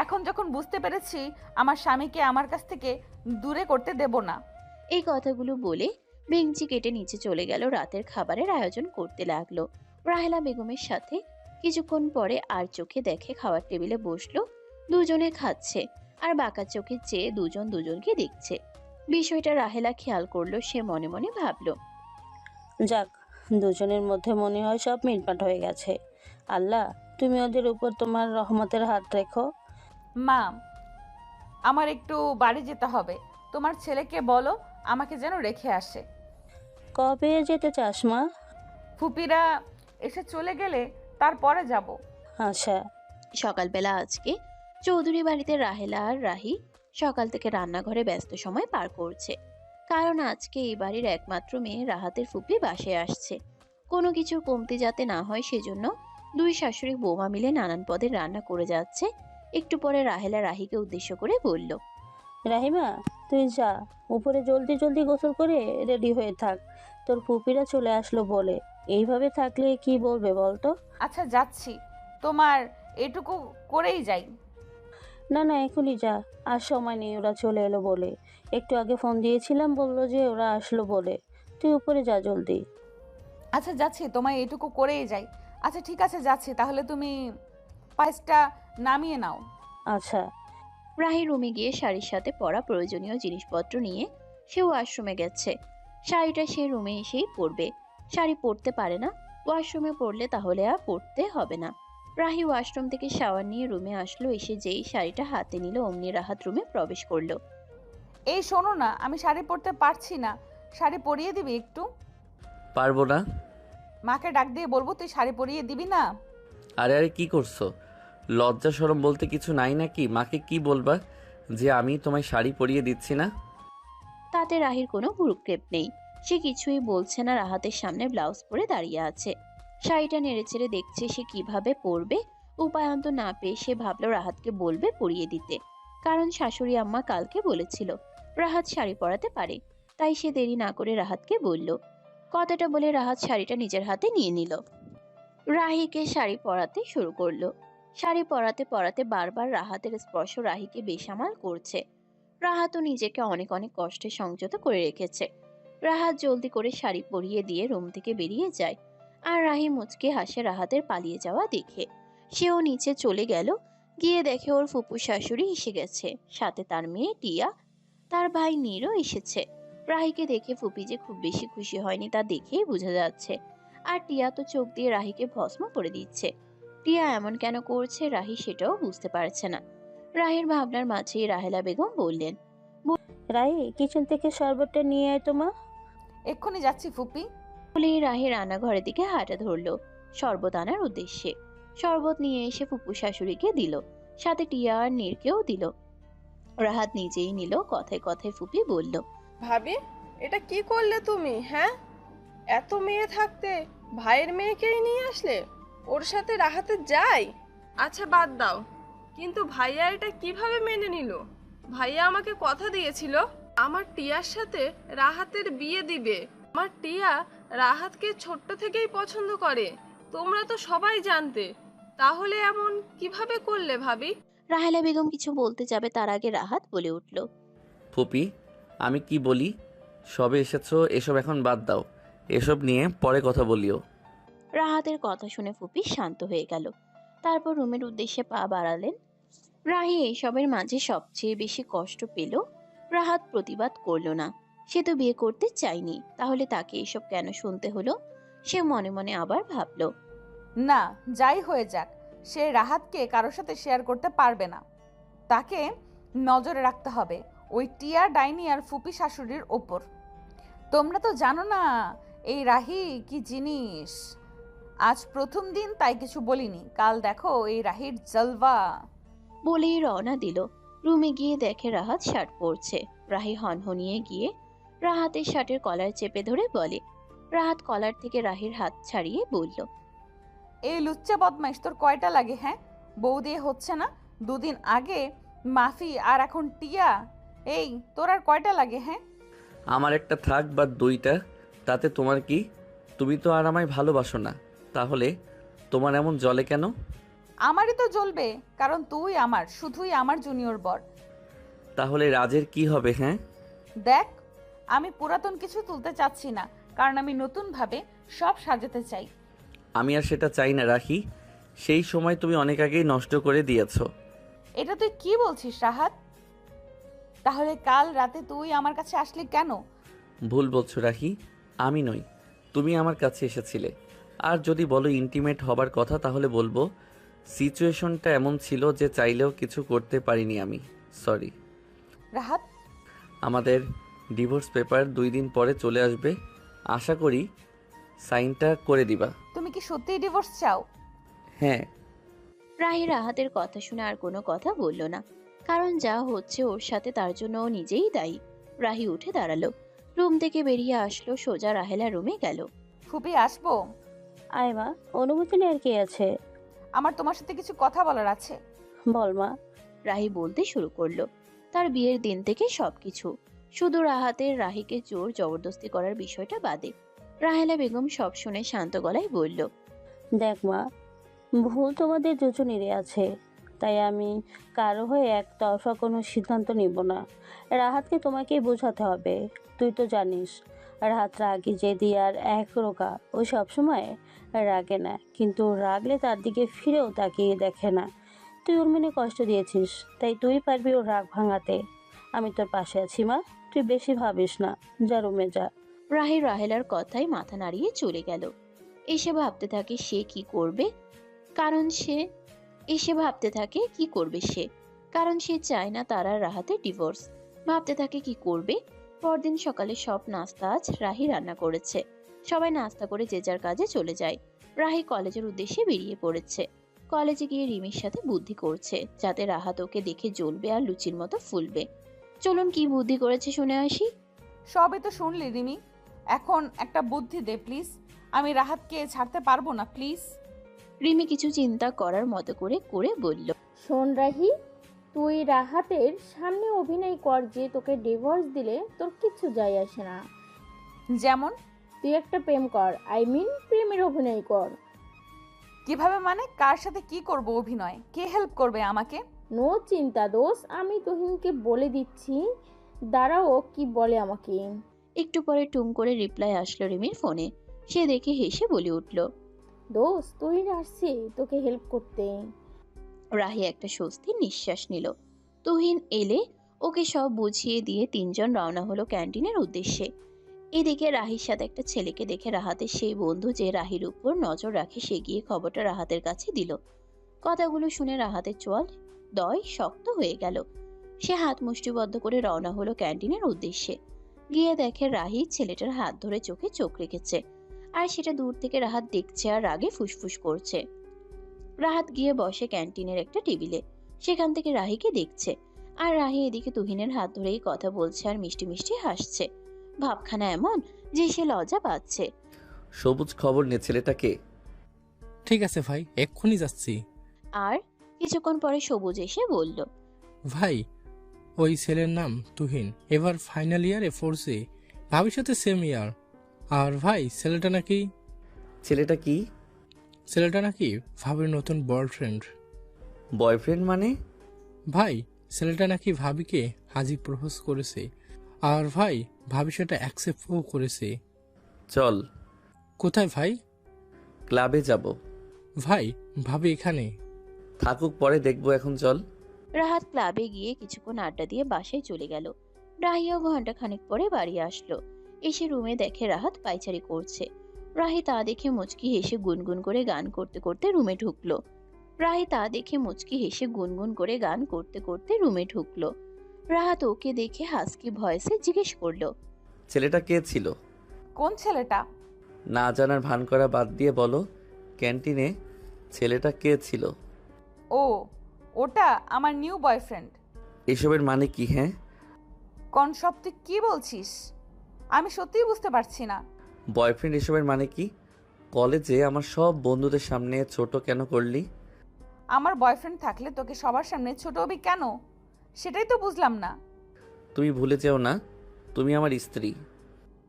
এখন যখন বুঝতে পেরেছি আমার স্বামীকে আমার কাছ থেকে দূরে করতে দেব না।
এই কথাগুলো বলে বেঞ্চি কেটে নিচে চলে গেল রাতের খাবারের আয়োজন করতে লাগলো। রাহেলা বেগমের সাথে কিছুক্ষণ পরে আর চোখে দেখে খাওয়ার টেবিলে বসলো। দুজনে খাচ্ছে আর বাঁকা চোখে চেয়ে দুজন দুজনকে দেখছে। বিষয়টা রাহেলা খেয়াল করলো, সে মনে মনে ভাবলো,
যাক, দুজনের মধ্যে মনে হয় সব মিটমাট হয়ে গেছে। আল্লাহ, তুমি ওদের উপর তোমার রহমতের হাত রেখো।
মা, আমার একটু বাড়ি যেতে হবে। তোমার ছেলেকে বলো আমাকে যেন রেখে আসে।
কবে যেতে চাস মা?
ফুপিরা এসে চলে গেলে তারপরে যাব।
আচ্ছা।
সকালবেলা আজকে চৌধুরী বাড়িতে রাহেলা আর রাহি সকাল থেকে রান্নাঘরে ব্যস্ত সময় পার করছে। কারণ আজকে এই বাড়ির একমাত্র মেয়ে রাহাতের ফুপি বাসায় আসছে। কোনো কিছুর কমতি যাতে না হয় সেজন্য দুই শাশুড়ি বৌমা মিলে নানান পদের রান্না করে যাচ্ছে। একটু পরে রাহেলা রাহিকে উদ্দেশ্য করে বলল,
রাহিমা, তুই যা, উপরে জলদি জলদি গোসল করে রেডি হয়ে থাক। তোর ফুপিরা চলে আসলো বলে। এইভাবে থাকলে কি বলবে বলতো?
আচ্ছা যাচ্ছি, তোমার এটুকু করেই যাই।
না না, এখনই যা, আর সময় নেই, ওরা চলে এলো বলে। একটু আগে ফোন দিয়েছিলাম, বললো যে ওরা আসলো বলে। তুই উপরে যা জলদি।
আচ্ছা যাচ্ছি, তোমায় এটুকু করেই যাই। আচ্ছা ঠিক আছে যাচ্ছি, তাহলে তুমি পায়েসটা নামিয়ে নাও।
আচ্ছা। রাহি রুমে গিয়ে শাড়ির সাথে পরা প্রয়োজনীয় জিনিসপত্র নিয়ে সে ওয়াশরুমে গেছে। শাড়িটা সে রুমে এসেই পরবে। শাড়ি পরতে পারে না, ওয়াশরুমে পরলে তাহলে আর পরতে হবে না। রাহি ওয়াশরুম থেকে শাওয়ার নিয়ে রুমে আসলো। এসে যেই শাড়িটা হাতে নিল অমনি রাহাত রুমে প্রবেশ করলো।
এই শোনো না, আমি শাড়ি পরতে পারছি না, শাড়ি পরিয়ে দিবি একটু?
পারবো না।
মাকে ডাক দিয়ে বলবো তুই শাড়ি পরিয়ে দিবি না?
আরে আরে কি করছো? লজ্জা শরম বলতে কিছু নাই নাকি? মাকে কি বলবা যে আমি তোমায় শাড়ি পরিয়ে দিচ্ছি না?
তাতে রাহির কোনো ভ্রুক্ষেপ নেই। সে কিছুই বলছে না, রাহাতের সামনে ব্লাউজ পরে দাঁড়িয়ে আছে। শাড়িটা নেড়েচেড়ে দেখছে সে কিভাবে পরবে। উপায়ন্ত না পেয়ে সে ভাবলো রাহাতকে বলবে পরিয়ে দিতে, কারণ শাশুড়ি আম্মা কালকে বলেছিল রাহাত শাড়ি পরাতে পারে। তাই সে দেরি না করে রাহাতকে বলল। কথাটা বলে রাহাত শাড়িটা নিজের হাতে নিয়ে নিল। রাহিকে শাড়ি পরাতে শুরু করলো। শাড়ি পরাতে পরাতে বারবার রাহাতের স্পর্শ রাহিকে বেসামাল করছে। রাহাতও নিজেকে অনেক অনেক কষ্টে সংযত করে রেখেছে। রাহাত জলদি করে শাড়ি পরিয়ে দিয়ে রুম থেকে বেরিয়ে যায়। আর রাহি মুচকে হাসে রাহাতের পালিয়ে যাওয়া দেখে। সেও নিচে চলে গেল। গিয়ে দেখে ওর ফুপু শাশুড়ি এসে গেছে, সাথে তার মেয়ে টিয়া, তার ভাই নীরও এসেছে। রাহিকে দেখে ফুপি যে খুব বেশি খুশি হয়নি তা দেখেই বোঝা যাচ্ছে। আর টিয়া তো চোখ দিয়ে রাহিকে ভস্ম করে দিচ্ছে। টিয়া এমন কেন করছে রাহি সেটাও বুঝতে পারছে না। রাহির ভাবনার মাঝেই রাহেলা বেগম বললেন,
রাহি, কিচেন থেকে শরবতটা নিয়ে আয় তো মা।
এক্ষুনি যাচ্ছি ফুপি।
বলেই রাহি রান্নাঘরের দিকে হাঁটা ধরলো শরবত আনার উদ্দেশ্যে। শরবত নিয়ে এসে ফুপু শাশুড়িকে দিল, সাথে টিয়া আর নীরকেও দিল। রাহাত নিজেই নিল। কথায় কথায় ফুপি বলল,
ভাবি, এটা কি করলে তুমি? হ্যাঁ, এত মেয়ে থাকতে ভাইয়ের মেয়েকেই নিয়ে আসলে, ওর সাথে রাহাতে যাই। আচ্ছা বাদ দাও, কিন্তু ভাইয়া এটা কিভাবে মেনে নিল? ভাইয়া আমাকে কথা দিয়েছিল আমার টিয়ার সাথে রাহাতের বিয়ে দিবে। আমার টিয়া রাহাতকে ছোট্ট থেকেই পছন্দ করে, তোমরা তো সবাই জানতে, তাহলে এমন কিভাবে করলে ভাবি?
রাহেলা বেগম কিছু বলতে যাবে তার আগে রাহাত বলে উঠল,
ফুপি, আমি কি বলি? সবে এসেছো, এসব এখন বাদ দাও, এসব নিয়ে পরে কথা বলিও।
রাহাতের কথা শুনে ফুপি শান্ত হয়ে গেল। তারপর রুমের উদ্দেশ্যে পা বাড়ালেন। রাহি এইসবের মাঝে সবচেয়ে বেশি কষ্ট পেল। রাহাত প্রতিবাদ করলো না, সে তো বিয়ে করতে চায়নি, তাহলে তাকে এসব কেন শুনতে হলো? সে মনে মনে আবার ভাবলো,
না, যাই হয়ে যাক, সে রাহাতকে কারোর সাথে শেয়ার করতে পারবে না। তাকে নজরে রাখতে হবে ওই টিয়া, ডাইনি আর ফুপি শাশুড়ির ওপর। তোমরা তো জানো না এই রাহি কি জিনিস। আজ প্রথম দিন তাই কিছু বলিনি, কাল দেখো এই রাহির জলওয়া।
বলেই রওনা দিল। রুমে গিয়ে দেখে রাহাত শার্ট পরছে। রাহি হনহনিয়ে গিয়ে রাহাতের শার্টের কলার চেপে ধরে বলে। রাহাত কলার থেকে রাহির হাত ছাড়িয়ে বলল,
এই লুচ্চা বদমাইশ, তোর কয়টা লাগে? হ্যাঁ, বউ দিয়ে হচ্ছে না, দুদিন আগে মাফি আর এখন টিয়া, এই তোর আর কয়টা লাগে? হ্যাঁ,
আমার একটা থাক বা দুইটা, তাতে তোমার কি? তুমি তো আর আমায় ভালোবাসো না, তাহলে তোমার এমন জলে কেন?
আমারই তো জ্বলবে, কারণ তুই আমার, শুধুই আমার জুনিয়র বর।
তাহলে রাজের কি হবে? হ্যাঁ,
দেখ, আমি পুরাতন কিছু তুলতে চাচ্ছি না, কারণ আমি নতুনভাবে সব সাজাতে চাই।
আমি আর সেটা চাই না রাখি, সেই সময় তুমি অনেক আগেই নষ্ট করে দিয়েছো।
এটা তুই কি বলছিস রাহাত? তাহলে কাল রাতে তুই আমার কাছে আসলি কেন?
ভুল বলছো রাহি, আমি নই, তুমি আমার কাছে এসেছিলে। আর যদি বলো ইন্টিমেট হবার কথা তাহলে বলবো সিচুয়েশনটা এমন ছিল যে চাইলেও কিছু করতে পারিনি আমি। সরি।
রাহাত,
আমাদের ডিভোর্স পেপার 2 দিন পরে চলে আসবে, আশা করি সাইনটা করে দিবা।
তুমি কি সত্যিই ডিভোর্স চাও?
হ্যাঁ।
রাহি রাহাতের কথা শুনে আর কোনো কথা বলল না, কারণ যা হচ্ছে ওর সাথে তার জন্য ও নিজেই দায়ী। রাহি উঠে দাঁড়ালো, রুম থেকে বেরিয়ে আসলো, সোজা রাহেলা রুমে গেল।
ফুপি আসবো?
আয় মা, অনুমতি নেওয়ার কি আছে?
আমার তোমার সাথে কিছু কথা বলার আছে।
বল মা।
রাহি বলতে শুরু করলো তার বিয়ের দিন থেকে সবকিছু, শুধু রাহাতের রাহিকে জোর জবরদস্তি করার বিষয়টা বাদে। রাহেলা বেগম সব শুনে শান্ত গলায় বলল,
দেখ মা, ভুল তোমাদের দুজনেরই আছে, তাই আমি কারো হয়ে একতরফা কোনো সিদ্ধান্ত নিব না। রাহাতকে তোমাকেই বোঝাতে হবে। তুই তো জানিস রাহাত রাগী, জেদি আর একরোখা। ও সবসময় রাগে না, কিন্তু রাগলে তার দিকে ফিরেও তাকিয়ে দেখে না। তুই ওর মনে কষ্ট দিয়েছিস, তাই তুই পারবি ওর রাগ ভাঙাতে। আমি তোর পাশে আছি মা, তুই বেশি ভাবিস না, যা রুমে যা।
রাহি রাহেলার কথায় মাথা নাড়িয়ে চলে গেল। এসে ভাবতে থাকে সে কি করবে, কারণ সে চায় না তার আর রাহাতের ডিভোর্স। ভাবতে থাকে কি করবে। পরদিন সকালে সব নাস্তা আজ রাহি রান্না করেছে। সবাই নাস্তা করে যে যার কাজে চলে যায়। রাহি কলেজের উদ্দেশ্যে বেরিয়ে পড়েছে। কলেজে গিয়ে রিমির সাথে বুদ্ধি করছে, যাতে রাহাত ওকে দেখে জ্বলবে আর লুচির মতো ফুলবে। চলুন কি বুদ্ধি করেছে শুনে আসি।
সবই তো শুনলি রিমি, এখন একটা বুদ্ধি দে প্লিজ। আমি রাহাতকে ছাড়তে পারবো না, প্লিজ।
রিমি কিছু চিন্তা করার মতো করে বলল,
শোন রাহি, তুই রাহাতের সামনে অভিনয় কর যে তোকে ডিভোর্স দিলে তোর কিচ্ছু যায় আসে না।
যেমন?
তুই একটা প্রেম কর, প্রেমের অভিনয় কর।
কিভাবে মানে? কার সাথে কি করব অভিনয়? কে হেল্প করবে আমাকে?
নো চিন্তা দোষ, আমি তুহিনকে বলে দিচ্ছি, দাঁড়াও কি বলে আমাকে।
একটু পরে টুম করে রিপ্লাই আসলো রিমির ফোনে। সে দেখে হেসে বলে উঠল,
দোষ তুহিন আসছে তোকে হেল্প করতে।
রাহি একটা স্বস্তির নিঃশ্বাস নিল। তুহিন এলে ওকে সব বুঝিয়ে দিয়ে তিনজন রওনা হলো ক্যান্টিনের উদ্দেশ্যে। এদিকে রাহির সাথে একটা ছেলেকে দেখে রাহাতের সেই বন্ধু যে রাহির উপর নজর রাখে, সে গিয়ে খবরটা রাহাতের কাছে দিল। কথাগুলো শুনে রাহাতের চোয়াল দয় শক্ত হয়ে গেল। সে হাত মুষ্টিবদ্ধ করে রওনা হলো ক্যান্টিনের উদ্দেশ্যে। গিয়ে দেখে রাহি ছেলেটার হাত ধরে চোখে চোখ রেখেছে, আর সেটা দূর থেকে রাহাত দেখছে আর রাগে ফুসফুস করছে। রাহাত গিয়ে বসে ক্যান্টিনের একটা টেবিলে, সেখান থেকে রাহিকে দেখছে। আর রাহি এদিকে তুহিনের হাত ধরেই কথা বলছে আর মিষ্টি মিষ্টি হাসছে। ভাবখানা এমন যে সে লজ্জা পাচ্ছে।
সবুজ খবর নে, ছেলেটাকে?
ঠিক আছে ভাই, এক্ষুনি যাচ্ছি।
আর কিছুক্ষণ পরে সবুজ এসে বলল,
ভাই, ওই ছেলের নাম তুহিন, এবার ফাইনাল ইয়ারে ফোর্সে, ভাবির সাথে সেম ইয়ার। আর ভাই, ছেলেটা কি ভাবির নতুন বয়ফ্রেন্ড।
বয়ফ্রেন্ড মানে?
ভাই, ছেলেটা নাকি ভাবিকে আজই প্রপোজ করেছে। আর ভাই, ভাবি সেটা অ্যাকসেপ্টও করেছে।
চল।
কোথায় ভাই?
ক্লাবে যাব।
ভাই, ভাবি এখানে
থাকুক, পরে দেখবো, এখন চল।
রাহাত ক্লাবে গিয়ে কিছুক্ষণ আড্ডা দিয়ে বাসায় চলে গেল। রাহিও ঘন্টা খানিক পরে বাড়ি আসলো। এসে রুমে দেখে রাহাত পায়চারি করছে। রাহি তা দেখে মুচকি হেসে গুনগুন করে গান করতে করতে রুমে ঢুকলো। রাহাত ওকে দেখে হাসকি ভয়েসে জিজ্ঞেস করলো,
ছেলেটা কে ছিল?
কোন ছেলেটা?
না জানার ভান করা বাদ দিয়ে বলো, ক্যান্টিনে ছেলেটা কে ছিল?
ও, ওটা আমার নিউ বয়ফ্রেন্ড।
এসবের মানে কি? হ্যাঁ,
কোন সব তুই কি বলছিস? আমি সত্যিই বুঝতে পারছি না।
বয়ফ্রেন্ড এসবের মানে কি? কলেজে আমার সব বন্ধুদের সামনে ছোট কেন করলি?
আমার বয়ফ্রেন্ড থাকলে তোকে সবার সামনে ছোট হবি কেন, সেটাই তো বুঝলাম না।
তুমি ভুলে যেও না, তুমি আমার স্ত্রী।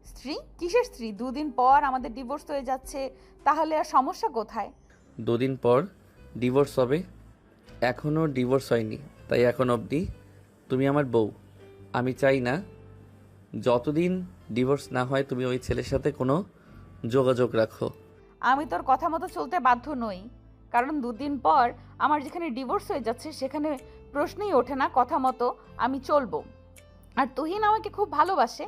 স্ত্রী? কিসের স্ত্রী? 2 দিন পর আমাদের ডিভোর্স হয়ে যাচ্ছে, তাহলে আর সমস্যা কোথায়?
2 দিন পর ডিভোর্স হবে? এখনও ডিভোর্স হয়নি, তাই এখন অবধি তুমি আমার বউ। আমি চাই না যতদিন ডিভোর্স না হয় তুমি ওই ছেলের সাথে কোনো যোগাযোগ রাখো।
আমি তোর কথা মতো চলতে বাধ্য নই, কারণ 2 দিন পর আমার যেখানে ডিভোর্স হয়ে যাচ্ছে সেখানে প্রশ্নই ওঠে না কথা মতো আমি চলবো। আর তুহিন আমাকে খুব ভালোবাসে,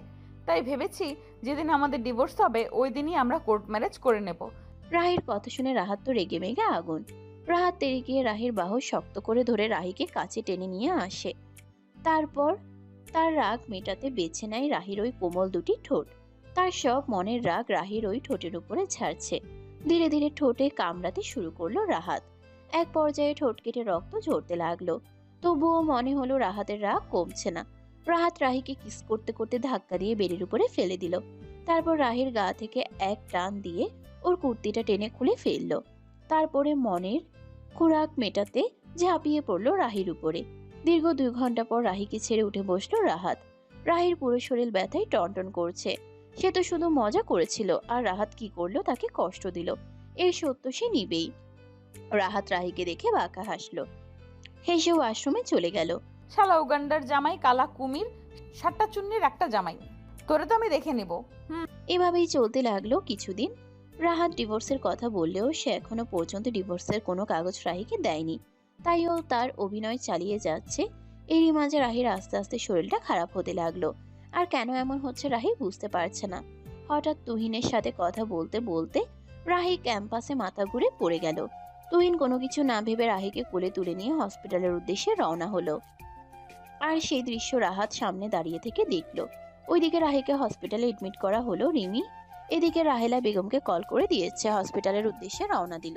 তাই ভেবেছি যেদিন আমাদের ডিভোর্স হবে ওই দিনই আমরা কোর্ট ম্যারেজ করে নেব।
রাহির কথা শুনে রাহাত তো রেগে মেগে আগুন। রাহাত তেড়ে গিয়ে রাহির বাহু শক্ত করে ধরে রাহিকে কাছে টেনে নিয়ে আসে। তারপর তার রাগ মেটাতে বেছে নেয় রাহির ওই কোমল দুটি ঠোঁট। তার সব মনের রাগ রাহির ওই ঠোঁটের উপরে ছাড়ছে। ধীরে ধীরে ঠোঁটে কামড়াতে শুরু করলো রাহাত। এক পর্যায়ে ঠোঁট কেটে রক্ত ঝরতে লাগলো। তবুও মনে হলো রাহাতের রাগ কমছে না। রাহাত রাহিকে কিস করতে করতে ধাক্কা দিয়ে বেডের উপরে ফেলে দিল। তারপর রাহির গা থেকে এক টান দিয়ে ওর কুর্তিটা টেনে খুলে ফেললো। তারপরে মনের খোরাক মেটাতে ঝাঁপিয়ে পড়লো রাহির উপরে। দীর্ঘ 2 ঘন্টা পর রাহিকে ছেড়ে উঠে বসলো রাহাত। রাহির পুরো শরীর ব্যথায় টনটন করছে। সে তো শুধু মজা করেছিল, আর রাহাত কি করলো তাকে কষ্ট দিল, এর সত্য সে নিবেই। রাহাত রাহিকে দেখে বাঁকা হাসলো, হেসে ওয়াশরুমে চলে গেল।
শালা উগান্ডার জামাই, কালা কুমির, 7টা চুন্নির একটা জামাই, তোরে তো আমি দেখে নিব।
এভাবেই চলতে লাগলো কিছুদিন। রাহাত ডিভোর্সের কথা বললেও সে এখনো পর্যন্ত ডিভোর্সের কোনো কাগজ রাহিকে দেয়নি, তাই ও তার অভিনয় চালিয়ে যাচ্ছে। এরই মাঝে রাহির আস্তে আস্তে শরীরটা খারাপ হতে লাগলো। আর কেন এমন হচ্ছে রাহি বুঝতে পারছে না। হঠাৎ তুহিনের সাথে কথা বলতে বলতে রাহি ক্যাম্পাসে মাথা ঘুরে পড়ে গেল। তুহিন কোনো কিছু না ভেবে রাহিকে কোলে তুলে নিয়ে হসপিটালের উদ্দেশ্যে রওনা হলো। আর সেই দৃশ্য রাহাত সামনে দাঁড়িয়ে থেকে দেখলো। ওইদিকে রাহিকে হসপিটালে এডমিট করা হলো রিমি। এদিকে রাহেলা বেগমকে কল করে দিয়েছে, হসপিটালের উদ্দেশ্যে রওনা দিল।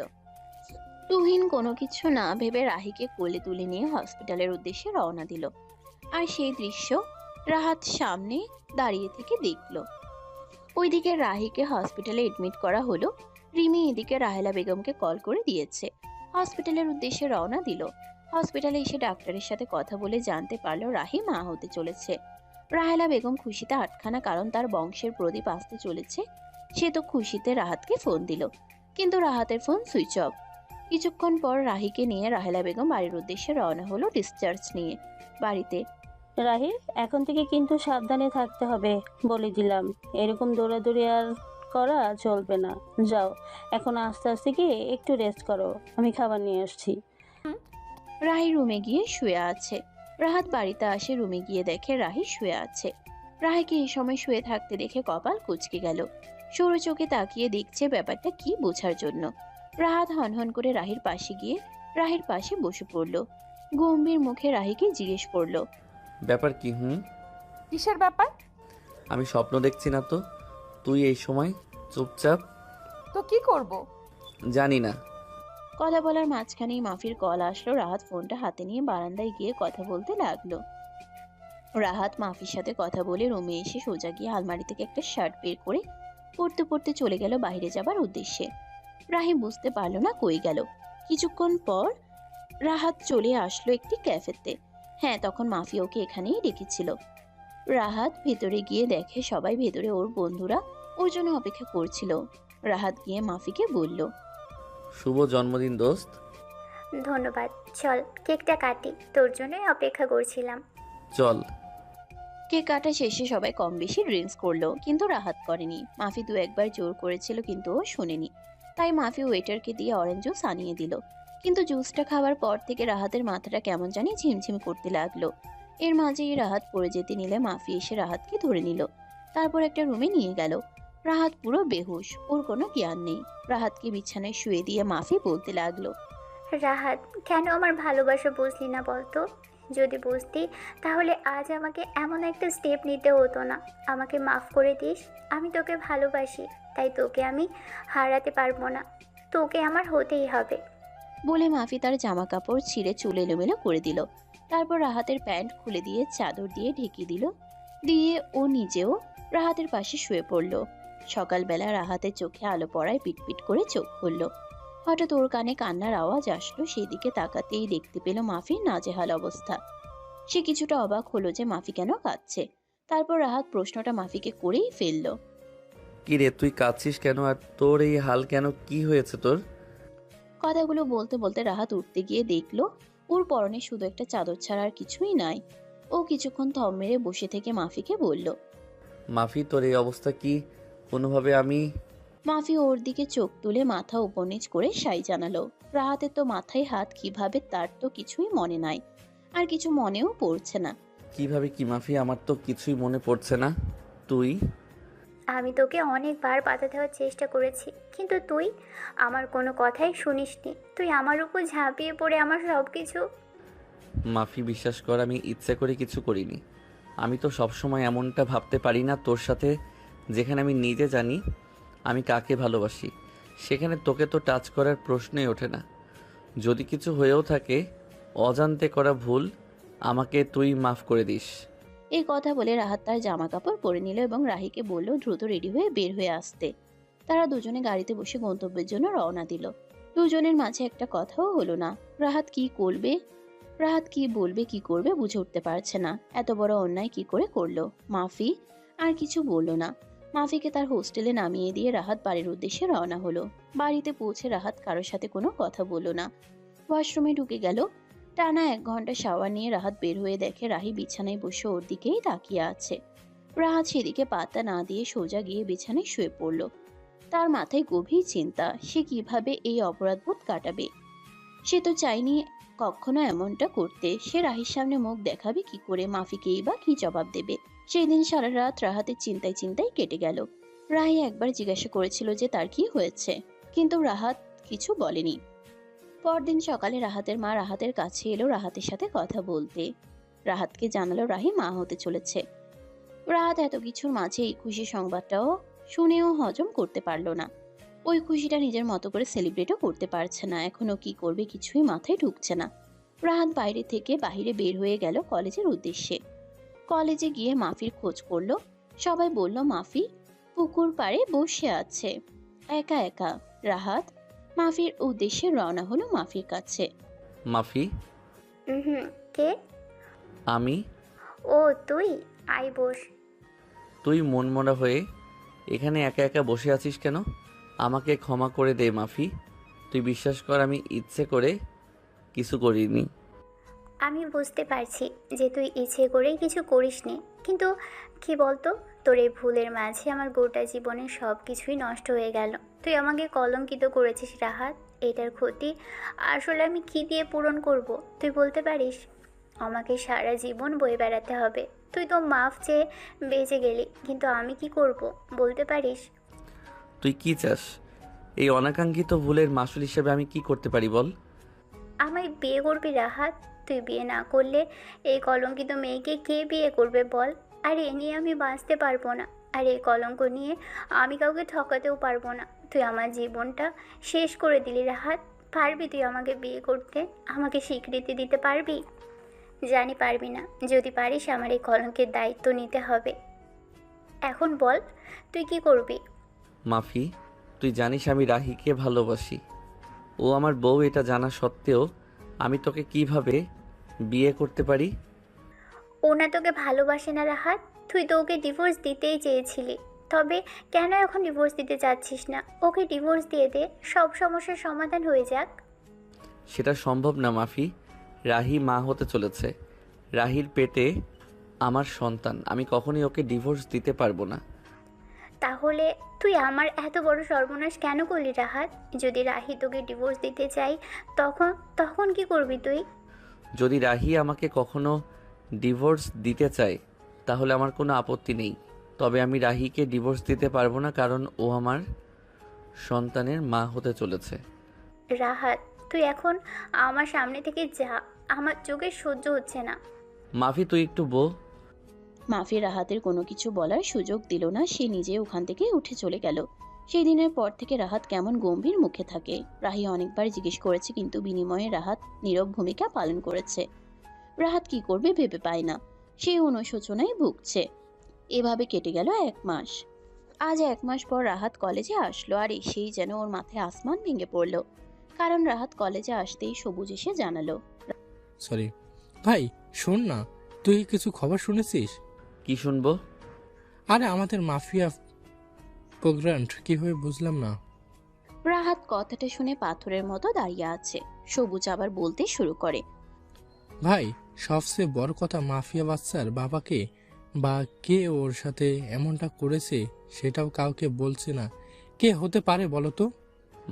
তুহিন কোনো কিছু না ভেবে রাহিকে কোলে তুলে নিয়ে হসপিটালের উদ্দেশ্যে রওনা দিল। আর সেই দৃশ্য রাহাত সামনে দাঁড়িয়ে থেকে দেখলো। ওইদিকে রাহিকে হসপিটালে এডমিট করা হলো। রিমি এদিকে রাহেলা বেগমকে কল করে দিয়েছে, হসপিটালের উদ্দেশ্যে রওনা দিল। হসপিটালে এসে ডাক্তারের সাথে কথা বলে জানতে পারলো রাহি মা হতে চলেছে। রাহেলা বেগম খুশিতে আটখানা, কারণ তার বংশের প্রদীপ আসতে চলেছে। সে তো খুশিতে রাহাতকে ফোন দিল, কিন্তু রাহাতের ফোন সুইচ অফ। কিছুক্ষণ পর রাহিকে নিয়ে রাহেলা বেগম বাড়ির উদ্দেশ্যে রওনা হলো ডিসচার্জ নিয়ে। বাড়িতে
রাহি, এখন থেকে কিন্তু সাবধানে থাকতে হবে, বলে দিলাম। এরকম দৌড়াদৌড়ি আর করা চলবে না। যাও এখন আস্তে আস্তে গিয়ে একটু রেস্ট করো, আমি খাবার নিয়ে আসছি।
রাহি রুমে গিয়ে শুয়ে আছে। রাহাত বাড়িতে আসে, রুমে গিয়ে দেখে রাহি শুয়ে আছে। রাহিকে এই সময় শুয়ে থাকতে দেখে কপাল কুঁচকে গেল। সরু চোখে তাকিয়ে দেখছে ব্যাপারটা কি বোঝার জন্য। রাহাত হনহন করে রাহির পাশে গিয়ে রাহির পাশে বসে পড়ল। গম্ভীর মুখে রাহিকে জিজ্ঞেস করলো,
ব্যাপার কি?
কিসের ব্যাপার?
আমি স্বপ্ন দেখছি না তো? তুই এই সময় চুপচাপ?
তো কি করব?
জানি না।
কথা বলার মাঝখানেই মাফির কল আসলো। রাহাত ফোনটা হাতে নিয়ে বারান্দায় গিয়ে কথা বলতে লাগলো। রাহাত মাফির সাথে কথা বলে রুমে এসে সোজা গিয়ে আলমারি থেকে একটা শার্ট বের করে পড়তে পড়তে চলে গেল বাইরে যাবার উদ্দেশ্যে। রাহি বুঝতে পারলো না কই গেল। কিছুক্ষণ পর রাহাত চলে আসলো একটি ক্যাফেতে। হ্যাঁ, তখন মাফি ওকে এখানেই ডেকেছিল। রাহাত ভেতরে গিয়ে দেখে সবাই ভেতরে, ওর বন্ধুরা ওর জন্য অপেক্ষা করছিল। রাহাত গিয়ে মাফিকে বলল,
শুভ জন্মদিন দোস্ত।
ধন্যবাদ, চল কেকটা কাটি, তোর জন্যই অপেক্ষা করছিলাম।
চল।
কেক কাটা শেষে সবাই কম বেশি ড্রিঙ্কস করলো, কিন্তু রাহাত করেনি। মাফি 2-1 জোর করেছিল, কিন্তু ও শোনেনি। তাই মাফি ওয়েটারকে দিয়ে অরেঞ্জ জুস আনিয়ে দিল। কিন্তু জুসটা খাওয়ার পর থেকে রাহাতের মাথাটা কেমন জানি ঝিমঝিম করতে লাগলো। এর মাঝেই রাহাত পড়ে যেতে নিলে মাফি এসে রাহাতকে ধরে নিল। তারপর একটা রুমে নিয়ে গেল। রাহাত পুরো বেহুশ, ওর কোনো জ্ঞান নেই। রাহাতকে বিছানায় শুয়ে দিয়ে মাফি বলতে লাগলো,
রাহাত, কেন আমার ভালোবাসা বুঝলি না বলতো? যদি বুঝতি তাহলে আজ আমাকে এমন একটা স্টেপ নিতে হতো না। আমাকে মাফ করে দিস। আমি তোকে ভালোবাসি, তাই তোকে আমি হারাতে পারবো না। তোকে আমার হতেই হবে।
বলে মাফি তার জামা কাপড় ছিঁড়ে চুল এলোমেলো করে দিল। তারপর রাহাতের প্যান্ট খুলে দিয়ে চাদর দিয়ে ঢেকে দিল। দিয়ে ও নিজেও রাহাতের পাশে শুয়ে পড়ল। সকালবেলা রাহাতের চোখে আলো পড়ায় পিটপিট করে চোখ খুলল। হঠাৎ ওর কানে কান্নার আওয়াজ আসলো। সেই দিকে তাকাতেই দেখতে পেল মাফির নাজেহাল অবস্থা। সে কিছুটা অবাক হলো যে মাফি কেন কাঁদছে। তারপর রাহাত প্রশ্নটা মাফিকে করেই ফেলল,
কি রে, তুই কাঁদছিস কেন? আর তোর এই হাল কেন? কি হয়েছে তোর?
কথাগুলো বলতে বলতে রাহাত উঠতে গিয়ে দেখলো ওর পরনে শুধু একটা চাদর ছাড়া আর কিছুই নাই। ও কিছুক্ষণ থম মেরে বসে থেকে মাফিকে বলল,
মাফি, তোর এই অবস্থা কি কোনোভাবে আমি?
মাফি ওর দিকে চোখ তুলে মাথা উপর নিচ করে সাই জানালো। রাহাতের তো মাথায় হাত কিভাবে তার তো কিছুই মনে নাই, আর কিছু মনেও পড়ছে না।
কিভাবে কি মাফি, আমার তো কিছুই মনে পড়ছে না। তুই
আমি তোকে অনেকবার বাধা দেওয়ার চেষ্টা করেছি, কিন্তু তুই আমার কোনো কথাই শুনিসনি। তুই আমার উপর ঝাঁপিয়ে পড়ে আমার সব কিছু।
মাফি, বিশ্বাস কর, আমি ইচ্ছে করে কিছু করিনি। আমি তো সবসময় এমনটা ভাবতে পারি না তোর সাথে। যেখানে আমি নিজে জানি আমি কাকে ভালোবাসি, সেখানে তোকে তো টাচ করার প্রশ্নই ওঠে না। যদি কিছু হয়েও থাকে, অজান্তে করা ভুল, আমাকে তুই মাফ করে দিস।
এই কথা বলে রাহাত তার জামা কাপড় পরে নিল এবং রাহিকে বলল দ্রুত রেডি হয়ে বের হয়ে আসতে। তারা দুজনে গাড়িতে বসে গন্তব্যের জন্য রওনা দিল। দুজনের মাঝে একটা কথাও হলো না। রাহাত কি বলবে কি করবে বুঝে উঠতে পারছে না। এত বড় অন্যায় কি করে করলো। মাফি আর কিছু বলল না। মাফিকে তার হোস্টেলে নামিয়ে দিয়ে রাহাত বাড়ির উদ্দেশ্যে রওনা হলো। বাড়িতে পৌঁছে রাহাত কারোর সাথে কোনো কথা বলল না। ওয়াশরুমে ঢুকে গেল। টানা 1 ঘন্টা শাওয়ার নিয়ে রাহাত বের হয়ে দেখে রাহি বিছানায় বসে ওর দিকেই তাকিয়ে আছে। রাহাত সেদিকে পাত্তা না দিয়ে সোজা গিয়ে বিছানায় শুয়ে পড়ল। তার মাথায় গভীর চিন্তা, সে কিভাবে এই অপরাধবোধ কাটাবে। সে তো চায়নি কখনো এমনটা করতে। সে রাহির সামনে মুখ দেখাবে কি করে, মাফিকেই বা কি জবাব দেবে। সেই দিন সারা রাত রাহাতের চিন্তায় চিন্তায় কেটে গেল। রাহি একবার জিজ্ঞাসা করেছিল যে তার কি হয়েছে, কিন্তু রাহাত কিছু বলেনি। পরদিন সকালে রাহাতের মা রাহাতের কাছে এলো রাহাতের সাথে কথা বলতে। রাহাতকে জানালো রাহি মা হতে চলেছে। রাহাত এত কিছুর মাঝে এই খুশি সংবাদটাও শুনেও হজম করতে পারলো না। ওই খুশিটা নিজের মতো করে সেলিব্রেটও করতে পারছে না। এখনো কি করবে কিছুই মাথায় ঢুকছে না। রাহাত বাইরে থেকে বাহিরে বের হয়ে গেল কলেজের উদ্দেশ্যে। কলেজে গিয়ে মাফির খোঁজ করলো। সবাই বলল মাফি পুকুর পাড়ে বসে আছে একা একা। রাহাত মাফির উদ্দেশ্যে রওনা হলো মাফির কাছে।
মাফি,
হুম, কে?
আমি।
ও তুই, আই বস।
তুই মনমরা হয়ে এখানে একা একা বসে আছিস কেন? আমাকে ক্ষমা করে দে মাফি। তুই বিশ্বাস কর, আমি ইচ্ছে করে কিছু করিনি।
আমি বুঝতে পারছি যে তুই ইচ্ছে করেই কিছু করিসনি, কিন্তু কি বলতো, তোর এই ভুলের মাঝে আমার গোটা জীবনের সব কিছুই নষ্ট হয়ে গেল। তুই আমাকে কলঙ্কিত করেছিস রাহাত। এটার ক্ষতি আসলে আমি কি দিয়ে পূরণ করব তুই বলতে পারিস? আমাকে সারা জীবন বয়ে বেড়াতে হবে। তুই তো মাফ চেয়ে বেঁচে গেলি, কিন্তু আমি কি করব বলতে পারিস?
তুই কি চাস? এই অনাকাঙ্ক্ষিত ভুলের মাসুল হিসেবে আমি কি করতে পারি বল?
আমায় বিয়ে করবি রাহাত? তুই বিয়ে না করলে এই কলঙ্কিত মেয়েকে কে বিয়ে করবে বল? আর এ নিয়ে আমি বাঁচতে পারবো না, আর এই কলঙ্ক নিয়ে আমি কাউকে ঠকাতেও পারবো না। তুই আমার জীবনটা শেষ করে দিলি রাহাত। পারবি তুই আমাকে বিয়ে করতে? আমাকে স্বীকৃতি দিতে পারবি? জানি পারবি না। যদি পারিস আমার এই কলঙ্কের দায়িত্ব নিতে হবে। এখন বল তুই কি করবি?
মাফি, তুই জানিস আমি রাহিকে ভালোবাসি। ও আমার বউ, এটা জানা সত্ত্বেও আমি তোকে কিভাবে বিয়ে করতে পারি?
ও না তোকে ভালোবাসে না রাহাত। তুই তো ওকে ডিভোর্স দিতেই চেয়েছিলি, তবে কেন এখন ডিভোর্স দিতে চাচ্ছিস না? ওকে ডিভোর্স দিয়ে দে, সব সমস্যার সমাধান হয়ে যাক।
সেটা সম্ভব না মাফি। রাহি মা হতে চলেছে। রাহির পেটে আমার সন্তান। আমি কখনোই ওকে ডিভোর্স দিতে পারবো না।
তাহলে তুই আমার এত বড় সর্বনাশ কেন করলি রাহাত? যদি রাহি তোকে ডিভোর্স দিতে চাই, তখন তখন কি করবি তুই?
যদি রাহি আমাকে কখনো ডিভোর্স দিতে চায় তাহলে আমার কোনো আপত্তি নেই। তবে আমি রাহিকে ডিভোর্স দিতে পারবো না, কারণ ও আমার সন্তানের মা হতে চলেছে।
রাহাত তুই এখন আমার সামনে থেকে যা, আমার চোখে সহ্য হচ্ছে না।
মাফি, তুই একটু বল।
মাফি রাহাতের কোনো কিছু বলার সুযোগ দিল না। সে নিজে ওখান থেকে উঠে চলে গেল। সেই দিনের পর থেকে রাহাত কেমন গম্ভীর মুখে থাকে। রাহি অনেকবার জিজ্ঞেস করেছে, কিন্তু বিনিময়ে রাহাত নীরব ভূমিকা পালন করেছে। রাহাত কি করবে ভেবে পায় না। সে অনুশোচনায় ভুগছে। এভাবে কেটে গেল 1 মাস। আজ 1 মাস পর রাহাত কলেজে আসলো, আর এসেই যেন ওর মাথায় আসমান ভেঙে পড়লো। কারণ রাহাত কলেজে আসতেই সবুজ এসে জানালো,
সরি ভাই, শোন না, তুই কিছু খবর শুনেছিস?
কি শুনবো?
আরে আমাদের মাফিয়া প্রোগ্রান্ট কিভাবে বুঝলাম না।
রাহাত কথাটা শুনে পাথরের মতো দাঁড়িয়ে আছে। সবুজ আবার বলতে শুরু করে,
ভাই, সবচেয়ে বড় কথা, মাফিয়া বাচ্চার বাবাকে বা কে ওর সাথে এমনটা করেছে সেটাও কাউকে বলছে না। কে হতে পারে বলো তো?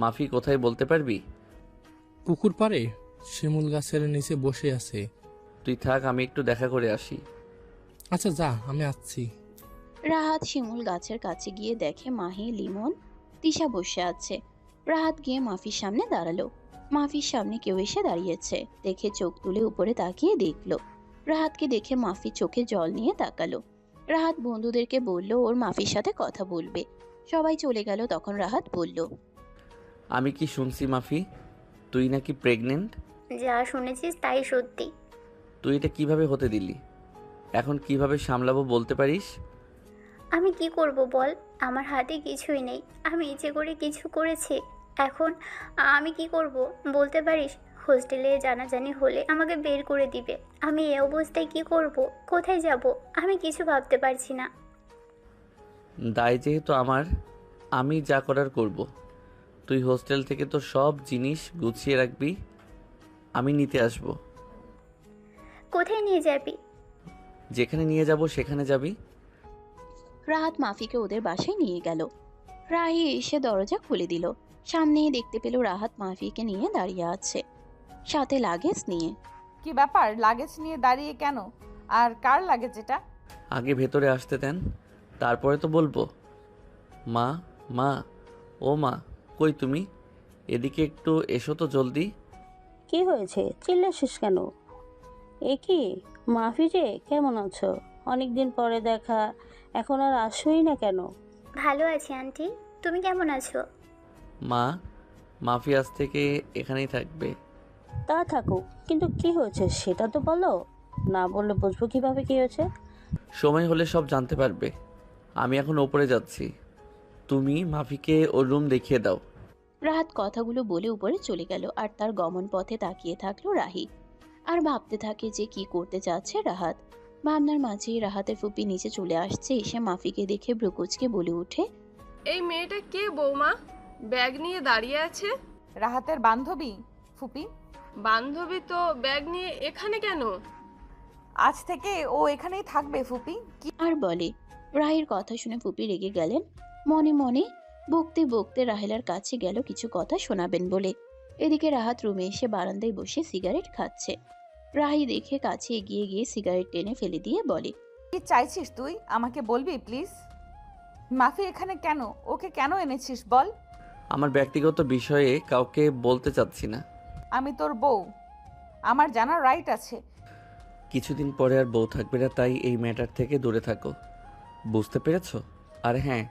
মাফি, কোথায় বলতে পারবি?
পুকুর পাড়ে শিমুল গাছের নিচে বসে আছে।
তুই থাক, আমি একটু দেখা করে আসি।
আচ্ছা যা, আমি আসছি।
রাহাত শিমুল গাছের কাছে গিয়ে দেখে মাহি, লিমন, তিশা বসে আছে। রাহাত গিয়ে মাফির সামনে দাঁড়ালো। মাফির সামনে কেউ এসে দাঁড়িয়েছে দেখে চোখ তুলে উপরে তাকিয়ে দেখলো। রাহাতকে দেখে মাফি চোখে জল নিয়ে তাকালো। রাহাত বন্ধুদেরকে বলল ওর মাফির সাথে কথা বলবে। সবাই চলে গেল। তখন রাহাত বলল,
আমি কি শুনছি মাফি, তুই নাকি প্রেগনেন্ট?
যা শুনেছিস তাই সত্যি।
তুই এটা কিভাবে হতে দিলি? এখন কিভাবে সামলাবো বলতে পারিস?
আমি কি করব বল, আমার হাতে কিছুই নেই। আমি ইচ্ছে করে কিছু করেছি। এখন আমি কি করব বলতে পারিস? হোস্টেলে জানাজানি হলে আমাকে বের করে দিবে। আমি এই অবস্থায় কি করব, কোথায় যাব, আমি কিছু ভাবতে পারছি না।
দায় যেহেতু আমার, আমি যা করার করব। তুই হোস্টেল থেকে তোর সব জিনিস গুছিয়ে রাখবি, আমি নিতে আসব।
কোথায় নিয়ে যাবি?
যেখানে নিয়ে যাব সেখানে যাবি।
রাহাত মাফিকে ওদের বাসায় নিয়ে গেল। রাহি এসে দরজা খুলে দিল। সামনেই দেখতে পেল রাহাত মাফিকে নিয়ে দাঁড়িয়ে আছে, সাথে লাগেজ নিয়ে।
কি ব্যাপার, লাগেজ নিয়ে দাঁড়িয়ে কেন? আর কার লাগেজ এটা?
আগে ভেতরে আসতে দেন, তারপরে তো বলবো। মা, মা, ও মা, কই তুমি? এদিকে একটু এসো তো জলদি।
কি হয়েছে, চিল্লাছিস কেন? এ কি মাফি যে, কেমন আছো? অনেকদিন পরে দেখা, এখন আর আসোই না কেন?
ভালো আছি আন্টি, তুমি কেমন আছো?
মা, মাফি আজ থেকে এখানেই থাকবে।
তা থাকুক, কিন্তু কি হয়েছে সেটা তো বলো। না বললে বুঝবো কিভাবে কি হয়েছে?
সময় হলে সব জানতে পারবে। আমি এখন ওপরে যাচ্ছি, তুমি মাফিকে ওর রুম দেখিয়ে দাও।
রাহাত কথাগুলো বলে উপরে চলে গেল। আর তার গমন পথে তাকিয়ে থাকলো রাহি। আর ভাবতে থাকে যে কি করতে চাচ্ছে রাহাত। ভাবনার মাঝেই রাহাতের ফুপি নিচে চলে আসছে। এসে মাফিকে দেখে ব্রুকুচকে বলে ওঠে,
এই মেয়েটা কে বৌমা, ব্যাগ নিয়ে দাঁড়িয়ে আছে?
রাহাতের বান্ধবী ফুপি।
বান্ধবী তো ব্যাগ নিয়ে এখানে কেন?
আজ থেকে ও এখানেই থাকবে ফুপি। কি
আর বলে। রাহির কথা শুনে ফুপি রেগে গেলেন। মনে মনে বকতে বকতে রাহেলার কাছে গেল কিছু কথা শোনাবেন বলে। এদিকে রাহাত রুমে এসে বারান্দায় বসে সিগারেট খাচ্ছে। রাহি দেখে কাছে এগিয়ে গিয়ে সিগারেট টেনে ফেলে দিয়ে বলে,
কি চাইছিস তুই, আমাকে বলবি প্লিজ? মাফি এখানে কেন, ওকে কেন এনেছিস বল?
আমার ব্যক্তিগত বিষয়ে কাউকে বলতে চাচ্ছি না।
আমি তোর বউ, আমার জানার রাইট আছে।
কিছুদিন পরে আর বউ থাকবে না, তাই এই ম্যাটার থেকে দূরে থাকো, বুঝতে পেরেছো? আর হ্যাঁ,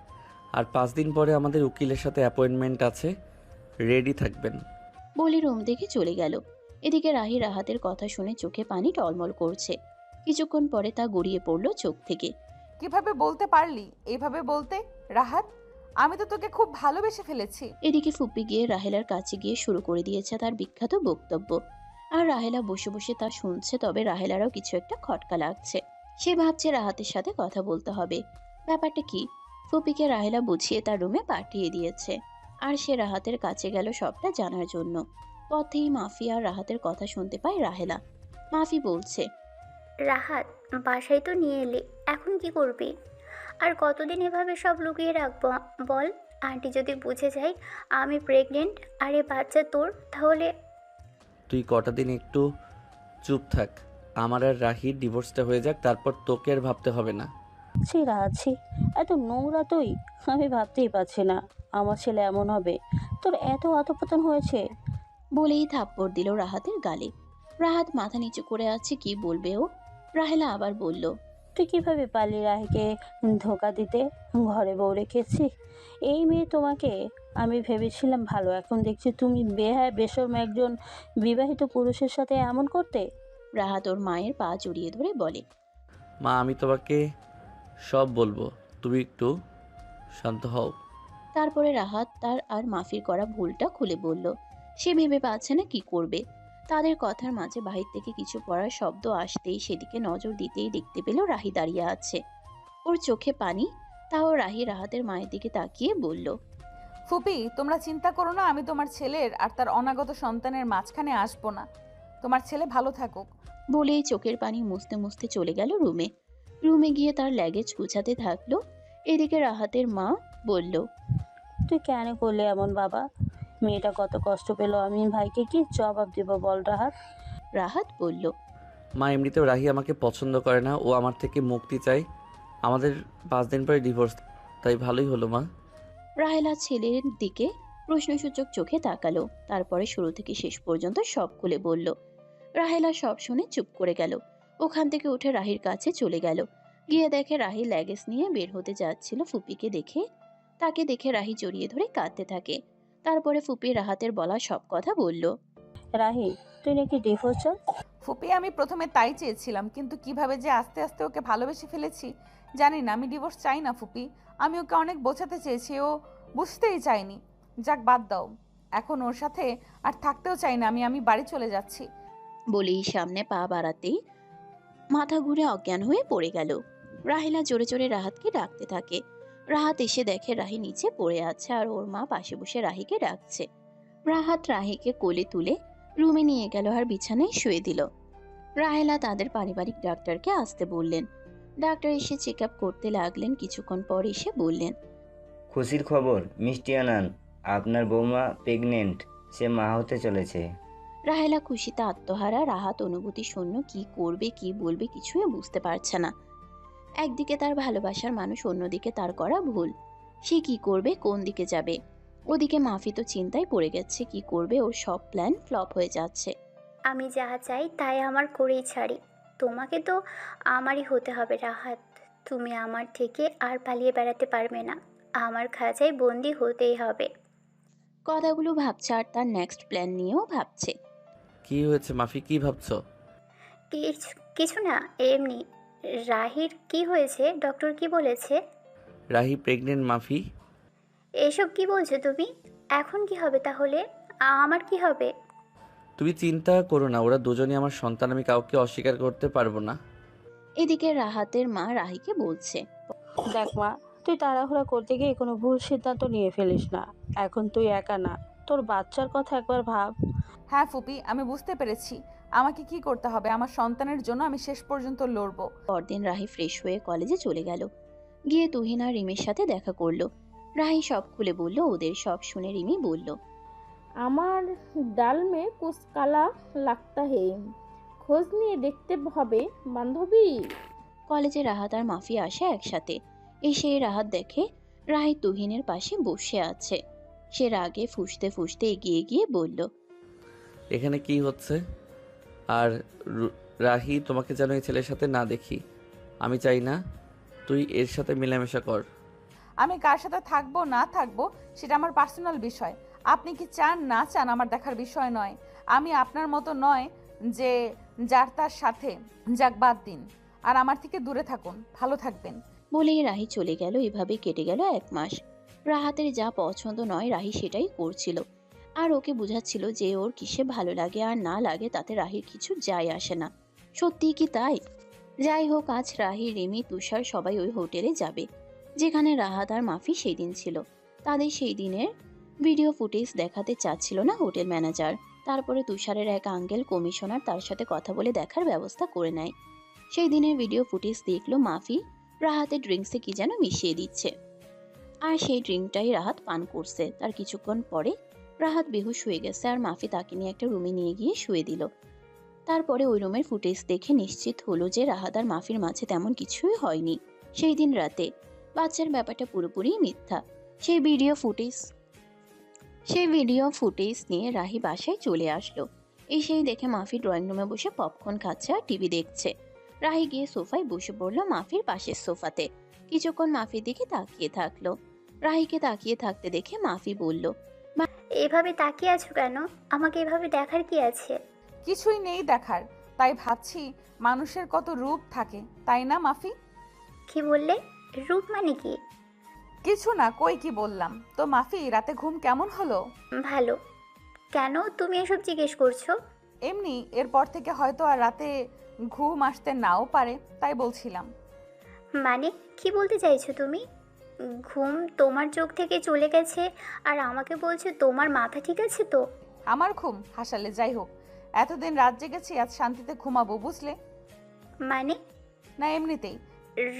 আর 5 দিন পরে আমাদের উকিলের সাথে অ্যাপয়েন্টমেন্ট আছে, রেডি থাকবেন।
বলে রুম দেখে চলে গেল। এদিকে রাহি রাহাতের কথা শুনে চোখে পানি টলমল করছে। কিছুক্ষণ পরে তা গড়িয়ে পড়ল চোখ থেকে।
কিভাবে বলতে পারলি এইভাবে বলতে রাহাত? আমি তো তোকে খুব ভালোবেসে ফেলেছি।
এদিকে ফুপি গিয়ে রাহেলার কাছে গিয়ে শুরু করে দিয়েছে তার বিখ্যাত বক্তব্য। আর রাহেলা বসে বসে তা শুনছে। তবে রাহেলারও কিছু একটা খটকা লাগছে। সে ভাবছে রাহাতের সাথে কথা বলতে হবে। ব্যাপারটা কি? ফুপিকে রাহেলা বুঝিয়ে তার রুমে পাঠিয়ে দিয়েছে। আর সে রাহাতের কাছে গেল সবটা জানার জন্য। পথেই মাফি আর রাহাতের কথা শুনতে পায় রাহেলা। মাফি বলছে,
রাহাত, বাসায় তো নিয়ে এলি, এখন কি করবি? আর কতদিন এভাবে সব লুকিয়ে রাখবো বল? আন্টি যদি বুঝে যায় আমি প্রেগনেন্ট আর এ বাচ্চা তোর, তাহলে?
তুই কটা দিন একটু চুপ থাক, আমার আর রাহির ডিভোর্সটা হয়ে যাক, তারপর তোকে আর ভাবতে হবে না।
ছি রাহাত, এত নোংরা তুই, আমি ভাবতেই পারছি না আমার ছেলে এমন হবে। তোর এত অধঃপতন হয়েছে?
বলেই থাপ্পড় দিল রাহাতের গালে। রাহাত মাথা নিচু করে আছে, কি বলবে ও। রাহেলা আবার বলল,
তুই কিভাবে পারলি রাহিকে ধোকা দিতে? ঘরে বউ রেখেছি এই মেয়ে, তোমাকে আমি ভেবেছিলাম ভালো, এখন দেখছি তুমি বেহায় বেশরম একজন বিবাহিত পুরুষের সাথে এমন করতে।
রাহাত ওর মায়ের পা জড়িয়ে ধরে বলে,
মা, আমি তোমাকে সব বলবো, তুমি একটু শান্ত হও।
তারপরে রাহাত তার আর মাফির করা ভুলটা খুলে বলল। সে ভেবে পাচ্ছে না কি করবে। তাদের কথার মাঝে বাহির থেকে কিছু পড়ার শব্দ আসতেই সেদিকে নজর দিতেই দেখতে পেল রাহি দাঁড়িয়ে আছে। ওর চোখে পানি। তাও রাহি রাহাতের মায়ের দিকে তাকিয়ে বলল,
ফুপি, তোমরা চিন্তা করো না, আমি তোমার ছেলের আর তার অনাগত সন্তানের মাঝখানে আসবো না। তোমার ছেলে ভালো থাকুক।
বলেই চোখের পানি মুছতে মুছতে চলে গেল রুমে। রুমে গিয়ে তার লাগেজ গুছাতে থাকলো। এদিকে রাহাতের মা বলল,
তুই কেন করলে এমন বাবা? মেয়েটা কত কষ্ট পেল, আমি ভাইকে কি জবাব দেব বল রাহাত?
রাহাত বলল,
মা, এমনিতেও রাহি আমাকে পছন্দ করে না, ও আমার থেকে মুক্তি চায়। আমাদের 5 দিন পরে ডিভোর্স, তাই ভালোই হলো মা।
রাহেলা ছেলের দিকে প্রশ্নসূচক চোখে তাকালো, তারপরে শুরু থেকে শেষ পর্যন্ত সব খুলে বলল। রাহেলা সব শুনে চুপ করে গেল। ওখান থেকে উঠে রাহির কাছে চলে গেল। গিয়ে দেখে রাহি লাগেজ নিয়ে বের হতে যাচ্ছিল। ফুপিকে দেখে তাকে দেখে রাহি জড়িয়ে ধরে কাঁদতে থাকে। তারপরে ফুপি রাহাতের বলা সব কথা বলল।
রাহি, তুই নাকি ডিভোর্স চাস?
ফুপি, আমি প্রথমে তাই চেয়েছিলাম, কিন্তু কিভাবে যে আস্তে আস্তে ওকে ভালোবেসে ফেলেছি জানি না। আমি ডিভোর্স চাই না ফুপি। আমি ওকে অনেক বোঝাতে চেয়েছি, ও বুঝতেই চাইনি। যাক, বাদ দাও, এখন ওর সাথে আর থাকতেও চাই না। আমি বাড়ি চলে যাচ্ছি।
বলেই সামনে পা বাড়াতেই মাথা ঘুরে অজ্ঞান হয়ে পড়ে গেল। রাহেলা জোরে জোরে রাহাতকে ডাকতে থাকে। রাহাত এসে দেখে রাহি নিচে পড়ে আছে আর ওর মা পাশে বসে রাহিকে ডাকছে। রাহাত রাহিকে কোলে তুলে রুমে নিয়ে গেল আর বিছানায় শুয়ে দিল। রাহেলা তাদের পারিবারিক ডাক্তারকে আসতে বললেন। ডাক্তার এসে চেক আপ করতে লাগলেন। কিছুক্ষণ পর এসে বললেন,
খুশির খবর মিষ্টি আনান, আপনার বৌমা প্রেগনেন্ট, সে মা হতে চলেছে।
রাহেলা খুশিতে আত্মহারা। রাহাত অনুভূতি শূন্য। কি করবে কি বলবে কিছুই বুঝতে পারছে না। একদিকে তার ভালোবাসার মানুষ, অন্যদিকে তার করা ভুল। সে কি করবে, কোন দিকে যাবে? ওদিকে মাফি তো চিন্তায় পড়ে গেছে, কি করবে। ওর সব প্ল্যান ফ্লপ হয়ে যাচ্ছে।
আমি যা চাই তাই আমার করেই ছাড়ি। তোমাকে তো আমারই হতে হবে রাহাত। তুমি আমার থেকে আর পালিয়ে বেড়াতে পারবে না। আমার খাঁচায় বন্দি হতেই হবে।
কথাগুলো ভাবছে আর তার নেক্সট প্ল্যান নিয়েও ভাবছে।
কি হয়েছে মাফি, কি ভাবছো?
কিছু না, এমনি। রাহির কি হয়েছে? ডক্টর কি বলেছে?
রাহি প্রেগনেন্ট মাফি।
এসব কি বলছো তুমি? এখন কি হবে তাহলে? আমার কি হবে?
তুমি চিন্তা করো না, ওরা দুজনই আমার সন্তান, আমি কাউকে অস্বীকার করতে পারবো না।
এদিকে রাহাতের মা রাহিকে বলছে,
দেখ মা, তুই তাড়াহুড়া করতে গিয়ে কোনো ভুল সিদ্ধান্ত নিয়ে ফেলিস না। এখন তুই একা না, তোর বাচ্চার কথা একবার ভাব।
হ্যাঁ ফুপি, আমি বুঝতে পেরেছি আমাকে কি করতে হবে। আমার সন্তানের জন্য আমি শেষ পর্যন্ত লড়বো।
পরদিন রাহি ফ্রেশ হয়ে কলেজে চলে গেল। গিয়ে তুহিন আর রিমির সাথে দেখা করলো। রাহি সব খুলে বলল। ওদের সব শুনে রিমি বলল,
আমার ডাল মে কুছ কালা লাগতা হে, খোঁজ নিয়ে দেখতে হবে বান্ধবী।
কলেজে রাহাত আর মাফি আসে একসাথে। এসে রাহাত দেখে রাহি তুহিনের পাশে বসে আছে। সে রাগে ফুঁসতে ফুঁসতে এগিয়ে গিয়ে বলল,
এখানে কি হচ্ছে? আর রাহি, তোমাকে যেন এই ছেলের সাথে না দেখি। আমি চাই না তুই এর সাথে মেলামেশা কর।
আমি কার সাথে থাকবো না থাকবো সেটা আমার পার্সোনাল বিষয়। আপনি কি চান না চান আমার দেখার বিষয় নয়। আমি আপনার মতো নয় যে যার তার সাথে। যাক, বাদ দিন, আর আমার থেকে দূরে থাকুন। ভালো থাকবেন।
বলেই রাহি চলে গেল। এভাবে কেটে গেল 1 মাস। রাহাতের যা পছন্দ নয় রাহি সেটাই করছিল, আর ওকে বুঝাচ্ছিল যে ওর কিসে ভালো লাগে আর না লাগে তাতে রাহির কিছু যায় আসে না। সত্যিই কি তাই? যাই হোক, আজ রাহি, রিমি, তুষার সবাই ওই হোটেলে যাবে যেখানে রাহাত আর মাফি সেই দিন ছিল। তাদের সেই দিনের ভিডিও ফুটেজ দেখাতে চাচ্ছিল না হোটেল ম্যানেজার। তারপরে তুষারের এক আঙ্কেল কমিশনার তার সাথে কথা বলে দেখার ব্যবস্থা করে নেয়। সেই দিনের ভিডিও ফুটেজ দেখলো মাফি রাহাতের ড্রিঙ্কসে কি যেন মিশিয়ে দিচ্ছে, আর সেই ড্রিঙ্কটাই রাহাত পান করছে। তার কিছুক্ষণ পরে রাহাত বেহুশ হয়ে গেছে আর মাফি তাকে নিয়ে একটা রুমে নিয়ে গিয়ে শুয়ে দিল। তারপরে ওই রুমের ফুটেজ দেখে নিশ্চিত হলো যে রাহাত আর মাফির মাঝে তেমন কিছুই হয়নি সেই দিন রাতে। বাচ্চার ব্যাপারটা পুরোপুরি মিথ্যা। সেই ভিডিও ফুটেজ নিয়ে রাহি বাসায় চলে আসলো। এসেই দেখে মাফি ড্রয়িং রুমে বসে পপকর্ন খাচ্ছে আর টিভি দেখছে। রাহি গিয়ে সোফায় বসে পড়লো মাফির পাশের সোফাতে। কিছুক্ষণ মাফির দিকে তাকিয়ে থাকলো। রাহিকে তাকিয়ে থাকতে দেখে মাফি বলল,
এভাবে তাকিয়ে আছো কেন? আমাকে এভাবে দেখার কি আছে?
কিছুই নেই দেখার, তাই ভাবছি মানুষের কত রূপ থাকে, তাই না মাফি?
কি বললে? রূপ মানে কি?
কিছু না, কই কি বললাম। তো মাফি, রাতে ঘুম কেমন হলো?
ভালো। কেন তুমি এসব জিজ্ঞেস করছো?
এমনি, এরপর থেকে হয়তো আর রাতে ঘুম আসতে নাও পারে, তাই বলছিলাম।
মানে কি বলতে চাইছো তুমি? ঘুম তোমার চোখ থেকে চলে গেছে আর আমাকে বলছো তোমার মাথা ঠিক আছে তো?
আমার ঘুম হাসালে। যাই হোক, এতদিন রাত জেগেছি, আজ শান্তিতে ঘুমাবো, বুঝলে?
মানে?
না, এমনিতেই।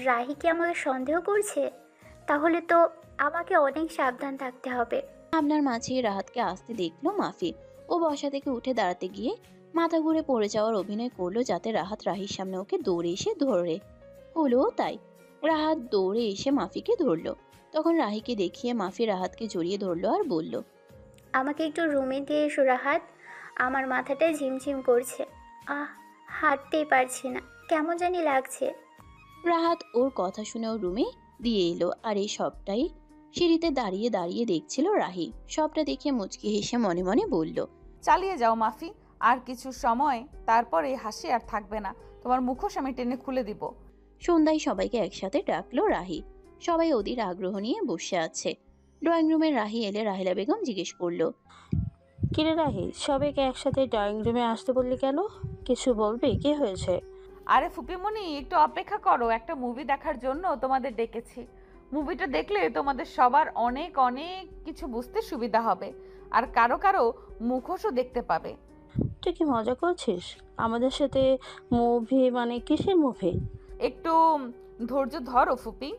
রাহি কি আমাকে সন্দেহ করছে? তাহলে তো আমাকে অনেক সাবধান থাকতে হবে।
আপনার মাঝে রাহাতকে আসতে দেখলো মাফি। ও বসা থেকে উঠে দাঁড়াতে গিয়ে মাথা ঘুরে পড়ে যাওয়ার অভিনয় করলো যাতে রাহাত রাহির সামনে ওকে দৌড়ে এসে ধরে। হলো তাই, রাহাত দৌড়ে এসে মাফিকে ধরলো। তখন রাহিকে দেখিয়ে মাফি রাহাতকে জড়িয়ে ধরলো আর বলল,
আমাকে একটু রুমে দিয়ে এসো রাহাত, আমার মাথাটা ঝিমঝিম করছে। হাঁটতেই পারছি না, কেমন জানি লাগছে।
রাহাত ওর কথা শুনে ও রুমে দিয়ে এলো আর এই সবটাই সিঁড়িতে দাঁড়িয়ে দাঁড়িয়ে দেখছিল রাহি। সবটা দেখে মুচকি হেসে মনে মনে বলল,
চালিয়ে যাও মাফি, আর কিছু সময় তারপর এই হাসি আর থাকবে না, তোমার মুখোশ আমি টেনে খুলে দিব।
সন্ধ্যায় সবাইকে একসাথে ডাকলো রাহি। সবাই ওদের আগ্রহ নিয়ে বসে আছে। ড্রয়িং রুমে রাহি এলে রাহেলা বেগম জিজ্ঞেস করলো,
কিরে রাহি, সবাইকে একসাথে ড্রয়িং রুমে আসতে বললি কেন? কিছু বলবি, কি হয়েছে?
আরে ফুপিমণি, একটু অপেক্ষা করো, একটা মুভি দেখার জন্য তোমাদের ডেকেছি। মুভিটা দেখলে তোমাদের সবার অনেক অনেক কিছু বুঝতে সুবিধা হবে, আর কারো কারো মুখোশও দেখতে পাবে।
তুই কি মজা করছিস আমাদের সাথে? মুভি মানে কিসের মুভি?
একটু ধৈর্য ধরো ফুপি,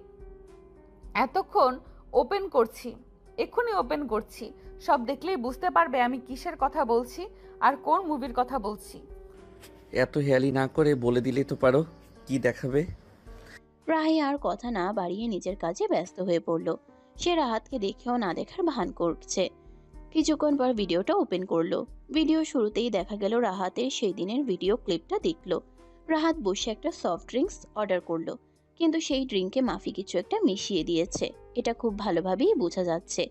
এতক্ষণ ওপেন করছি, এক্ষুনি ওপেন করছি, সব দেখলেই বুঝতে পারবে আমি কিসের কথা বলছি আর কোন মুভির কথা বলছি।
এত হেয়ালি না করে বলে দিলে তো পারো কি দেখাবে।
রাহি আর কথা না বাড়িয়ে নিজের কাজে ব্যস্ত হয়ে পড়ল। সে রাহাতকে দেখেও না দেখার ভান করছে। কিছুক্ষণ পর ভিডিওটা ওপেন করলো। ভিডিও শুরুতেই দেখা গেল রাহাতের সেই দিনের ভিডিও ক্লিপটা দেখলো। রাহাত বসে একটা সফট ড্রিঙ্কস অর্ডার করলো, কিন্তু সেই ড্রিঙ্কে মাফি কিছু একটা মিশিয়ে দিয়েছে, এটা খুব ভালোভাবেই বোঝা যাচ্ছে।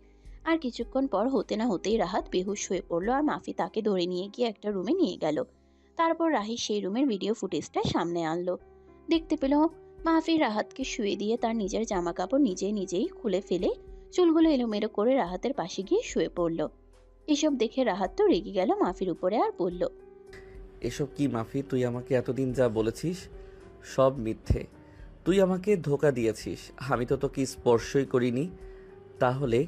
আর কিছুক্ষণ পর হতে না হতেই রাহাত বেহুশ হয়ে পড়লো আর মাফি তাকে ধরে নিয়ে গিয়ে একটা রুমে নিয়ে গেল। তারপর রাহি সেই রুমের ভিডিও ফুটেজটা সামনে আনলো। দেখতে পেল মাফি রাহাতকে শুয়ে দিয়ে তার নিজের জামা কাপড় নিজেই খুলে ফেলে চুলগুলো এলোমেলো করে রাহাতের পাশে গিয়ে শুয়ে পড়ল। এসব দেখে রাহাত তো রেগে গেল মাফির উপরে আর বলল,
এসব কি মাফি? তুই আমাকে এতদিন যা বলেছিস সব মিথ্যে। তুই আমাকে ধোকা দিয়েছিস, আমি তো তোকে স্পর্শই করিনি। তাহলে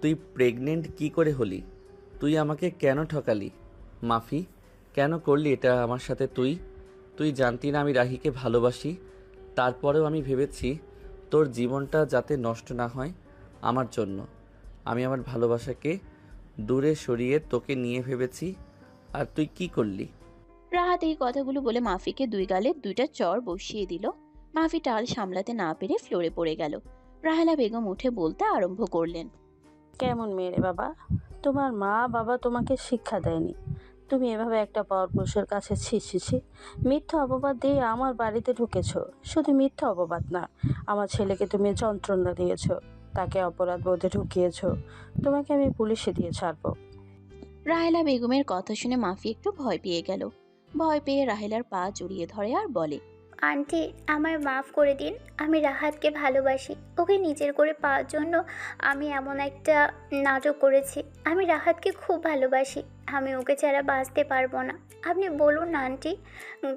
তুই প্রেগনেন্ট কি করে হলি? তুই আমাকে কেন ঠকালি মাফি? কেন করলি এটা আমার সাথে? তুই জানতি না আমি রাহিকে ভালোবাসি? তারপরেও আমি ভেবেছি তোর জীবনটা যাতে নষ্ট না হয় আমার জন্য, আমি আমার ভালোবাসাকে দূরে সরিয়ে তোকে নিয়ে ভেবেছি, আর তুই কি করলি?
রাহাত এই কথাগুলো বলে মাফিকে দুই গালে দুইটা চড় বসিয়ে দিল। মাফি টাল সামলাতে না পেরে ফ্লোরে পড়ে গেল। রাহেলা বেগম উঠে বলতে আরম্ভ করলেন,
কেমন মেয়ে রে বাবা, তোমার মা বাবা তোমাকে শিক্ষা দেয়নি, তুমি এভাবে একটা পরপুরুষের কাছে ছি, মিথ্যা অপবাদ দিয়ে আমার বাড়িতে ঢুকেছো। শুধু মিথ্যা অপবাদ না, আমার ছেলেকে তুমি যন্ত্রণা দিয়েছো, তাকে অপরাধ বোধে ঢুকিয়েছো। তোমাকে আমি পুলিশে দিয়ে ছাড়বো।
রাহেলা বেগমের কথা শুনে মাফি একটু ভয় পেয়ে গেল। ভয় পেয়ে রাহেলার পা জড়িয়ে ধরে আর বলে,
আন্টি, আমায় মাফ করে দিন, আমি রাহাতকে ভালোবাসি, ওকে নিজের করে পাওয়ার জন্য আমি এমন একটা নাটক করেছি। আমি রাহাতকে খুব ভালোবাসি, আমি ওকে ছাড়া বাঁচতে পারবো না। আপনি বলুন না আন্টি,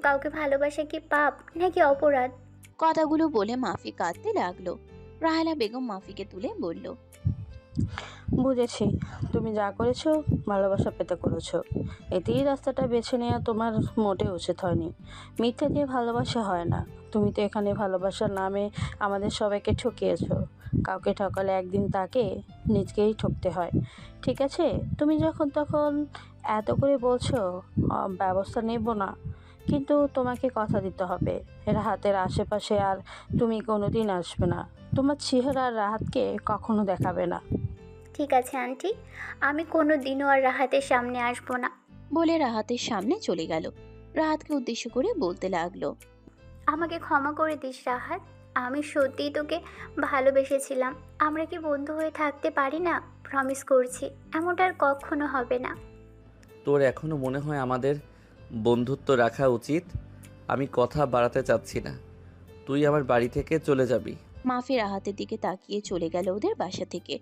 কাউকে ভালোবাসা কি পাপ নাকি অপরাধ?
কথাগুলো বলে মাফি কাঁদতে লাগলো। রাহেলা বেগম মাফিকে তুলে বলল,
বুঝেছি, তুমি যা করেছো ভালোবাসা পেতে করেছো। এতেই রাস্তাটা বেছে নেওয়া তোমার মোটে উচিত হয়নি। মিথ্যে দিয়ে ভালোবাসা হয় না। তুমি তো এখানে ভালোবাসার নামে আমাদের সবাইকে ঠকিয়েছো। কাউকে ঠকালে একদিন তাকে নিজকেই ঠকতে হয়। ঠিক আছে, তুমি যখন তখন এত করে বলছো ব্যবস্থা নেব না, কিন্তু তোমাকে কথা দিতে হবে রাহাতের আশেপাশে আর তুমি কোনোদিন আসবে না। তোমার চেহারা রাহাতকে কখনো দেখাবে না।
ঠিক আছে আন্টি, আমি কোনো দিনও আর রাহাতের সামনে আসবো না
বলে রাহাতের সামনে চলে গেল। রাহাতকে উদ্দেশ্য করে বলতে লাগলো,
আমাকে ক্ষমা করে দিস রাহাত, আমি সত্যিই তোকে ভালোবেসেছিলাম। আমরা কি বন্ধু হয়ে থাকতে পারি না? প্রমিস করছি এমনটা আর কখনো হবে না।
তোর এখনো মনে হয় আমাদের বন্ধুত্ব রাখা উচিত? আমি কথা বাড়াতে চাচ্ছি না, তুই আমার বাড়ি থেকে চলে যাবি।
মাফি রাহাতের দিকে তাকিয়ে চলে গেল ওদের বাসা থেকে।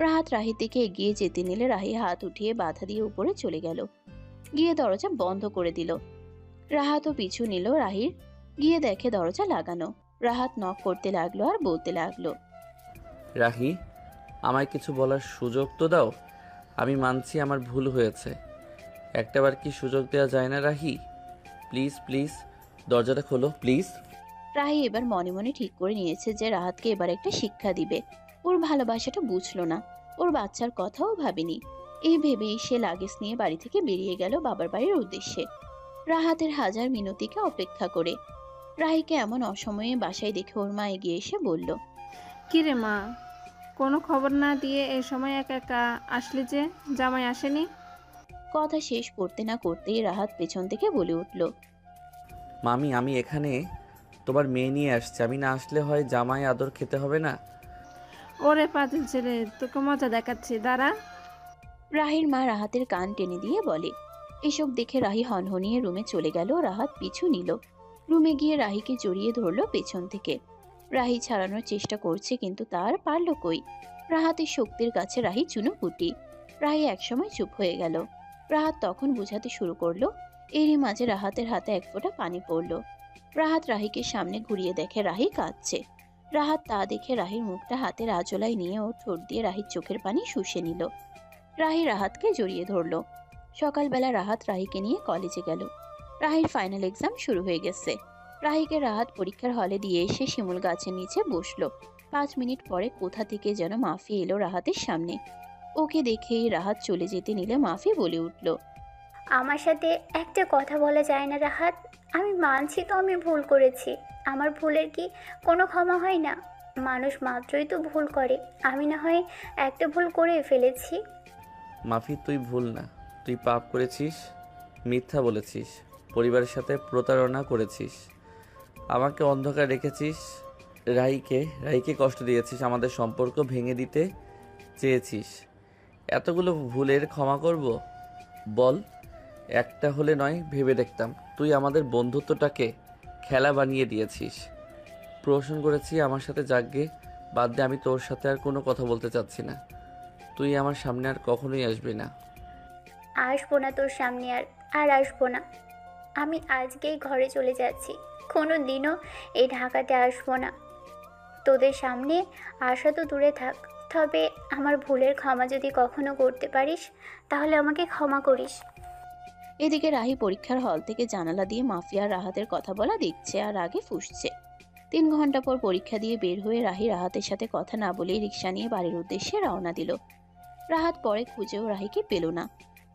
রাহাত রাহির দিকে এগিয়ে যেতে নিলে রাহি হাত উঠিয়ে বাধা দিয়ে উপরে চলে গেল, গিয়ে দরজা বন্ধ করে দিল। রাহাতও পিছু নিল রাহির, গিয়ে দেখে দরজা লাগানো। রাহাত নক করতে লাগলো আর বলতে লাগলো,
রাহি, আমায় কিছু বলার সুযোগ তো দাও। আমি মানছি আমার ভুল হয়েছে, একটাবার কি সুযোগ দেওয়া যায় না রাহি? প্লিজ প্লিজ দরজাটা খোলো প্লিজ।
রাহি এবার মনে মনে ঠিক করে নিয়েছে যে রাহাতকে এবার একটা শিক্ষা দিবে। ওর ভালোবাসাটা বুঝলো না, ওর বাচ্চার কথাও ভাবেনি। এই ভেবেই সে লাগেজ নিয়ে বাড়ি থেকে বেরিয়ে গেল বাবার বাড়ির উদ্দেশ্যে। রাহাতের হাজার মিনতিকে অপেক্ষা করে। রাহিকে এমন অসময়ে বাসায় দেখে ওর মা এগিয়ে এসে বলল,
কিরে মা, কোনো খবর না দিয়ে এই সময় একা একা আসলি যে? জামাই আসেনি?
কথা শেষ করতে না করতেই রাহাত পেছন থেকে বলে উঠল,
মামি আমি এখানে তোমার মেয়ে নিয়ে আসছি, আমি না আসলে হয় জামাই আদর খেতে হবে না।
ওরে পাতিল ছেলে, তোকে মজা দেখাচ্ছি, দাঁড়া।
রাহির মা রাহাতের কান টেনে দিয়ে বলে। এসব দেখে রাহি হনহনিয়ে রুমে চলে গেল। রাহাত পিছু নিল। রুমে গিয়ে রাহিকে জড়িয়ে ধরলো পেছন থেকে। রাহি ছাড়ানোর চেষ্টা করছে, কিন্তু তার পারল কই। রাহাতের শক্তির কাছে রাহি চুনোপুটি। রাহি একসময় চুপ হয়ে গেল। রাহাত তখন বুঝাতে শুরু করলো। এরই মাঝে রাহাতের হাতে এক ফোঁটা পানি পড়ল। রাহাত রাহিকে সামনে ঘুরিয়ে দেখে রাহি কাঁদছে। রাহাত তা দেখে রাহির মুখটা হাতের আঁচলায় নিয়ে ওর ঠোঁট দিয়ে রাহির চোখের পানি শুষে নিল। রাহি রাহাতকে জড়িয়ে ধরল। সকালবেলা রাহাত রাহিকে নিয়ে কলেজে গেল। রাহির ফাইনাল এক্সাম শুরু হয়ে গেছে। রাহিকে রাহাত পরীক্ষার হলে দিয়ে এসে শিমুল গাছের নিচে বসলো। 5 মিনিট পরে কোথা থেকে যেন মাফি এলো রাহাতের সামনে। ওকে দেখেই রাহাত চলে যেতে নিলে মাফি বলে উঠল,
আমার সাথে একটা কথা বলা যায় না রাহাত? আমি মানছি তো আমি ভুল করেছি। আমার ভুলের কি কোনো ক্ষমা হয় না? মানুষ মাত্রই তো ভুল করে। আমি না হয় একটা ভুল করে ফেলেছি।
মাফি তুই ভুল না, তুই পাপ করেছিস, মিথ্যা বলেছিস, পরিবারের সাথে প্রতারণা করেছিস, আমাকে অন্ধকার রেখেছিস, রাহিকে কষ্ট দিয়েছিস, আমাদের সম্পর্ক ভেঙে দিতে চেয়েছিস। এতগুলো ভুলের ক্ষমা করব? বল, একটা হলে নয় ভেবে দেখতাম। তুই আমাদের বন্ধুত্বটাকে খেলা বানিয়ে দিয়েছিস। প্রহসন করেছি আমার সাথে, জাগগে বাদ দে, আমি তোর সাথে আর কোনো কথা বলতে চাচ্ছি না। তুই আমার সামনে আর কখনোই আসবি না।
আসবো না তোর সামনে, আর আসবো না। আমি আজকেই ঘরে চলে যাচ্ছি। কোনো দিনও এই ঢাকাতে আসবো না। তোদের সামনে আসা তো দূরে থাক, তবে আমার ভুলের ক্ষমা যদি কখনো করতে পারিস তাহলে আমাকে ক্ষমা করিস।
এদিকে রাহি পরীক্ষার হল থেকে জানালা দিয়ে মাফিয়া রাহাতের কথা বলা দেখছে আর আগে ফুঁসছে। 3 ঘন্টা পর পরীক্ষা দিয়ে বের হয়ে রাহি রাহাতের সাথে কথা না বলেই রিক্সা নিয়ে বাড়ির উদ্দেশ্যে রওনা দিল। রাহাত পরে খুঁজেও রাহিকে পেল না।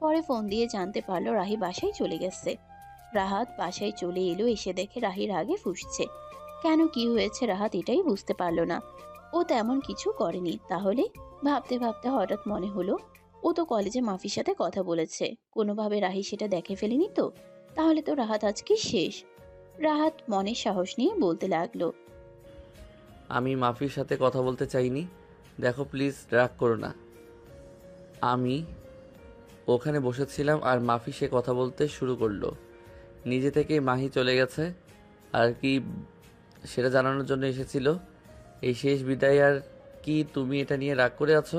পরে ফোন দিয়ে জানতে পারলো রাহি বাসায় চলে গেছে। রাহাত বাসায় চলে এলো, এসে দেখে রাহির আগে ফুঁসছে। কেন, কি হয়েছে রাহাত এটাই বুঝতে পারলো না। ও তেমন কিছু করেনি। তাহলে ভাবতে ভাবতে হঠাৎ মনে হলো ও তো কলেজে মাফির সাথে কথা বলেছে। কোনোভাবে রাহি সেটা দেখে ফেলেনি তো? তাহলে তো রাহাত আজকে শেষ। রাহাত মনে সাহস নিয়ে বলতে লাগলো,
আমি মাফির সাথে কথা বলতে চাইনি। দেখো প্লিজ রাগ করো না। আমি ওখানে বসেছিলাম আর মাফি সে কথা বলতে শুরু করলো। নিজে থেকেই মাহি চলে গেছে আর কি সেটা জানানোর জন্য এসেছিল। এই শেষ বিদায়। আর কি তুমি এটা নিয়ে রাগ করে আছো?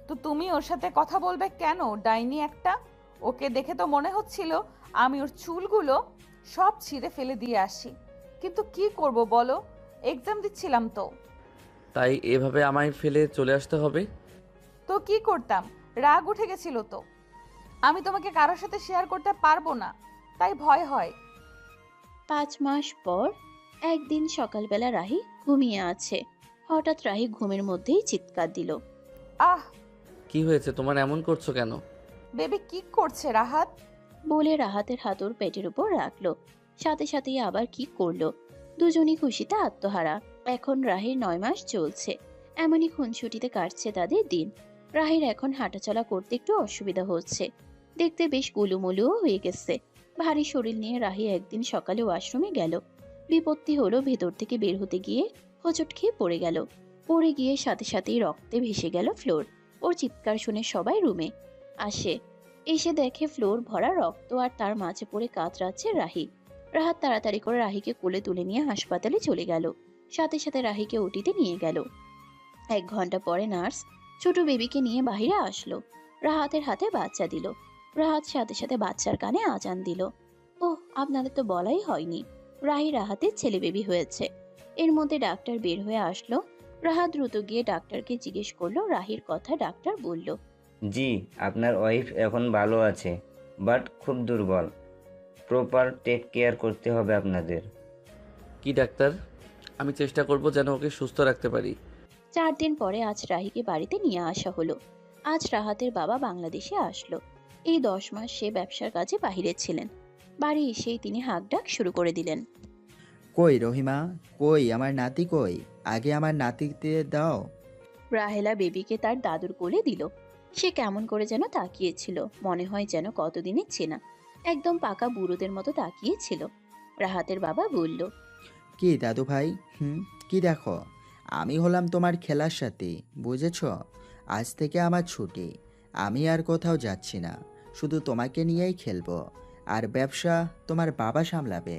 তো তুমি ওর সাথে কথা বলবে কেন, ডাইনি একটা? ওকে দেখে তো মনে হচ্ছিল আমি ওর চুলগুলো সব ছিঁড়ে ফেলে দিয়ে আসি, কিন্তু কি করব বলো, এক্সাম দিচ্ছিলাম তো।
তাই এভাবে আমায় ফেলে চলে আসতে হবে?
তো কি করতাম, রাগ উঠে গেছিল তো। আমি তোমাকে কারোর সাথে শেয়ার করতে পারবো না, তাই ভয় হয়।
5 মাস পর একদিন সকালবেলা রাহি ঘুমিয়ে আছে। হঠাৎ রাহি ঘুমের মধ্যেই চিৎকার দিল,
আহ!
কি হয়েছে তোমার, এমন করছো কেন?
বেবি কি করছে রাহাত?
বলে রাহাতের হাত ওর পেটের উপর রাখলো। সাথে সাথেই আবার কি করলো। দুজনই খুশিতে আত্মহারা। এখন রাহির 9 মাস চলছে। এমনই খুনছুটিতে কাটছে তাদের দিন। রাহির এখন হাঁটাচলা করতে একটু অসুবিধা হচ্ছে। দেখতে বেশ গুলুমুলুও হয়ে গেছে। ভারী শরীর নিয়ে রাহি একদিন সকালে ওয়াশরুমে গেল। বিপত্তি হলো, ভেতর থেকে বের হতে গিয়ে হোঁচট খেয়ে পড়ে গেল। পড়ে গিয়ে সাথে সাথেই রক্তে ভেসে গেল ফ্লোর। ওর চিৎকার শুনে সবাই রুমে আসে। এসে দেখে ফ্লোর ভরা রক্ত আর তার মাঝে পড়ে কাতরাচ্ছে রাহি। রাহাত তাড়াতাড়ি করে রাহিকে কোলে তুলে নিয়ে হাসপাতালে চলে গেল। সাথে সাথে রাহিকে ওটিতে নিয়ে গেল। 1 ঘন্টা পরে নার্স ছোট বেবিকে নিয়ে বাইরে আসলো। রাহাতের হাতে বাচ্চা দিল। রাহাত সাথে সাথে বাচ্চার কানে আজান দিল। ওহ, আপনাদের তো বলাই হয়নি, রাহি রাহাতের ছেলে বেবি হয়েছে। এর মধ্যে ডাক্তার বের হয়ে আসলো। রাহাত দ্রুত গিয়ে ডাক্তারকে জিজ্ঞেস করলো রাহির কথা। ডাক্তার বলল,
জি, আপনার ওয়াইফ এখন ভালো আছে, বাট খুব দুর্বল। প্রপার টেক কেয়ার করতে হবে আপনাদের।
কি ডাক্তার, আমি চেষ্টা করব যেন ওকে সুস্থ রাখতে পারি।
4 দিন পরে আজ রাহিকে বাড়িতে নিয়ে আসা হলো। আজ রাহাতের বাবা বাংলাদেশে আসলো। এই 10 মাস সে ব্যবসার কাজে বাহিরে ছিলেন। বাড়ি এসেই তিনি হাঁক ডাক শুরু করে দিলেন।
কই রহিমা, কই আমার নাতি, কই আগে আমার নাতিকে দাও।
রাহেলা বেবিকে তার দাদুর কোলে দিল। সে কেমন করে যেন তাকিয়েছিল, মনে হয় যেন কতদিনের চেনা, একদম পাকা বুড়োদের মতো তাকিয়েছিল। রাহাতের বাবা বলল,
কি দাদু ভাই, কি দেখো, আমি হলাম তোমার খেলার সাথী, বুঝেছ? আজ থেকে আমার ছুটি, আমি আর কোথাও যাচ্ছি না, শুধু তোমাকে নিয়েই খেলবো, আর ব্যবসা তোমার বাবা সামলাবে।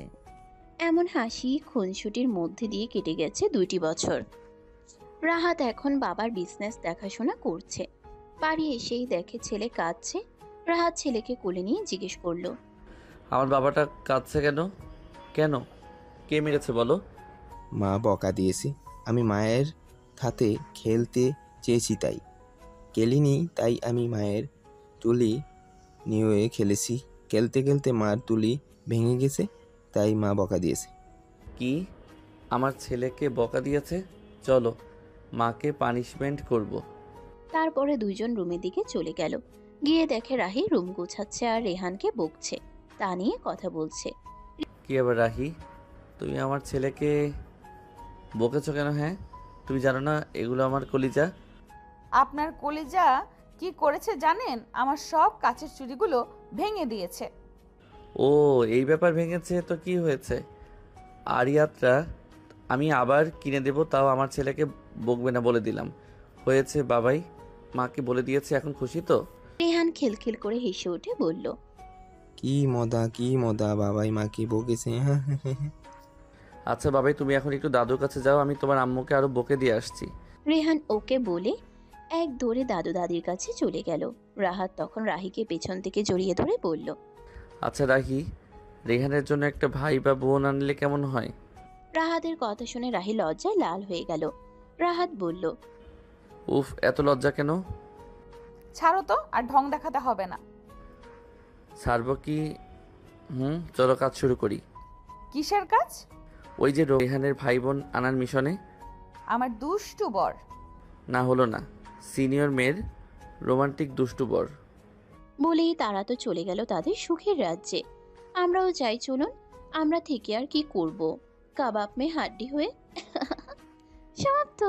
এমন হাসি খুনসুটির মধ্যে দিয়ে কেটে গেছে 2টি বছর। রাহাত এখন বাবার বিজনেস দেখাশোনা করছে। বাড়ি এসেই দেখে ছেলে কাঁদছে। রাহাত ছেলেকে কোলে নিয়ে জিজ্ঞেস করলো,
আমার বাবাটা কাঁদছে কেন? কেন? কে মেরেছে বলো?
মা বকা দিয়েছে, আমি মায়ের সাথে খেলতে চেয়েছি তাই খেলিনি, তাই আমি মায়ের তুলি নিয়ে খেলেছি, খেলতে খেলতে মার তুলি ভেঙে গেছে, তাই মা বকা দিয়েছে।
কি? আমার ছেলেকে বকা দিয়েছে? চলো মাকে পানিশমেন্ট করব।
তারপরে দুইজন রুমের দিকে চলে গেল। গিয়ে দেখে রাহি রুম গোছাচ্ছে আর রেহানকে বকছে, তা নিয়ে কথা বলছে।
কি আবার রাহি, তুমি আমার ছেলেকে বকেছো কেন? হ্যাঁ, তুমি জানো না এগুলো আমার কলিজা?
আপনার কলিজা কি করেছে জানেন? আমার সব কাচের চুড়িগুলো ভেঙে দিয়েছে।
ও এই ব্যাপার, ভেঙেছে তো কি হয়েছে? আরিয়াতরা আমি আবার কিনে দেব, তাও আমার ছেলেকে বকবে না বলে দিলাম। হয়েছে বাবাই, মাকে বলে দিয়েছে, এখন খুশি তো?
রেহান খিলখিল করে হেসে উঠে বলল,
কি মদা, বাবাই মাকে বকেছে।
আচ্ছা বাবাই, তুমি এখন একটু দাদুর কাছে যাও, আমি তোমার আম্মুকে আরো বকে দিয়ে আসছি।
রেহান ওকে বলে এক দৌড়ে দাদু দাদির কাছে চলে গেল। রাহাত তখন রাহিকে পেছন থেকে জড়িয়ে ধরে বলল,
আচ্ছা রাহি, রেহানের জন্য একটা ভাই বা বোন আনলে কেমন হয়?
রাহাতের কথা শুনে রাহি লজ্জায় লাল হয়ে গেল। রাহাত বলল,
উফ, এত লজ্জা কেন?
ছাড়ো তো, আর ঢং দেখাতে হবে না।
ছাড়বো কি? চলো কাজ শুরু করি।
কিসের কাজ?
ওই যে রেহানের ভাই বোন আনার মিশনে।
আমার দুষ্টু বর।
না হলো না, সিনিয়র মেয়ের রোমান্টিক দুষ্টু বর।
বলেই তারা তো চলে গেল তাদের সুখের রাজ্যে। আমরাও যাই, চলুন। আমরা থেকে আর কি করব, কাবাব মে হাড্ডি হয়ে। সমাপ্ত।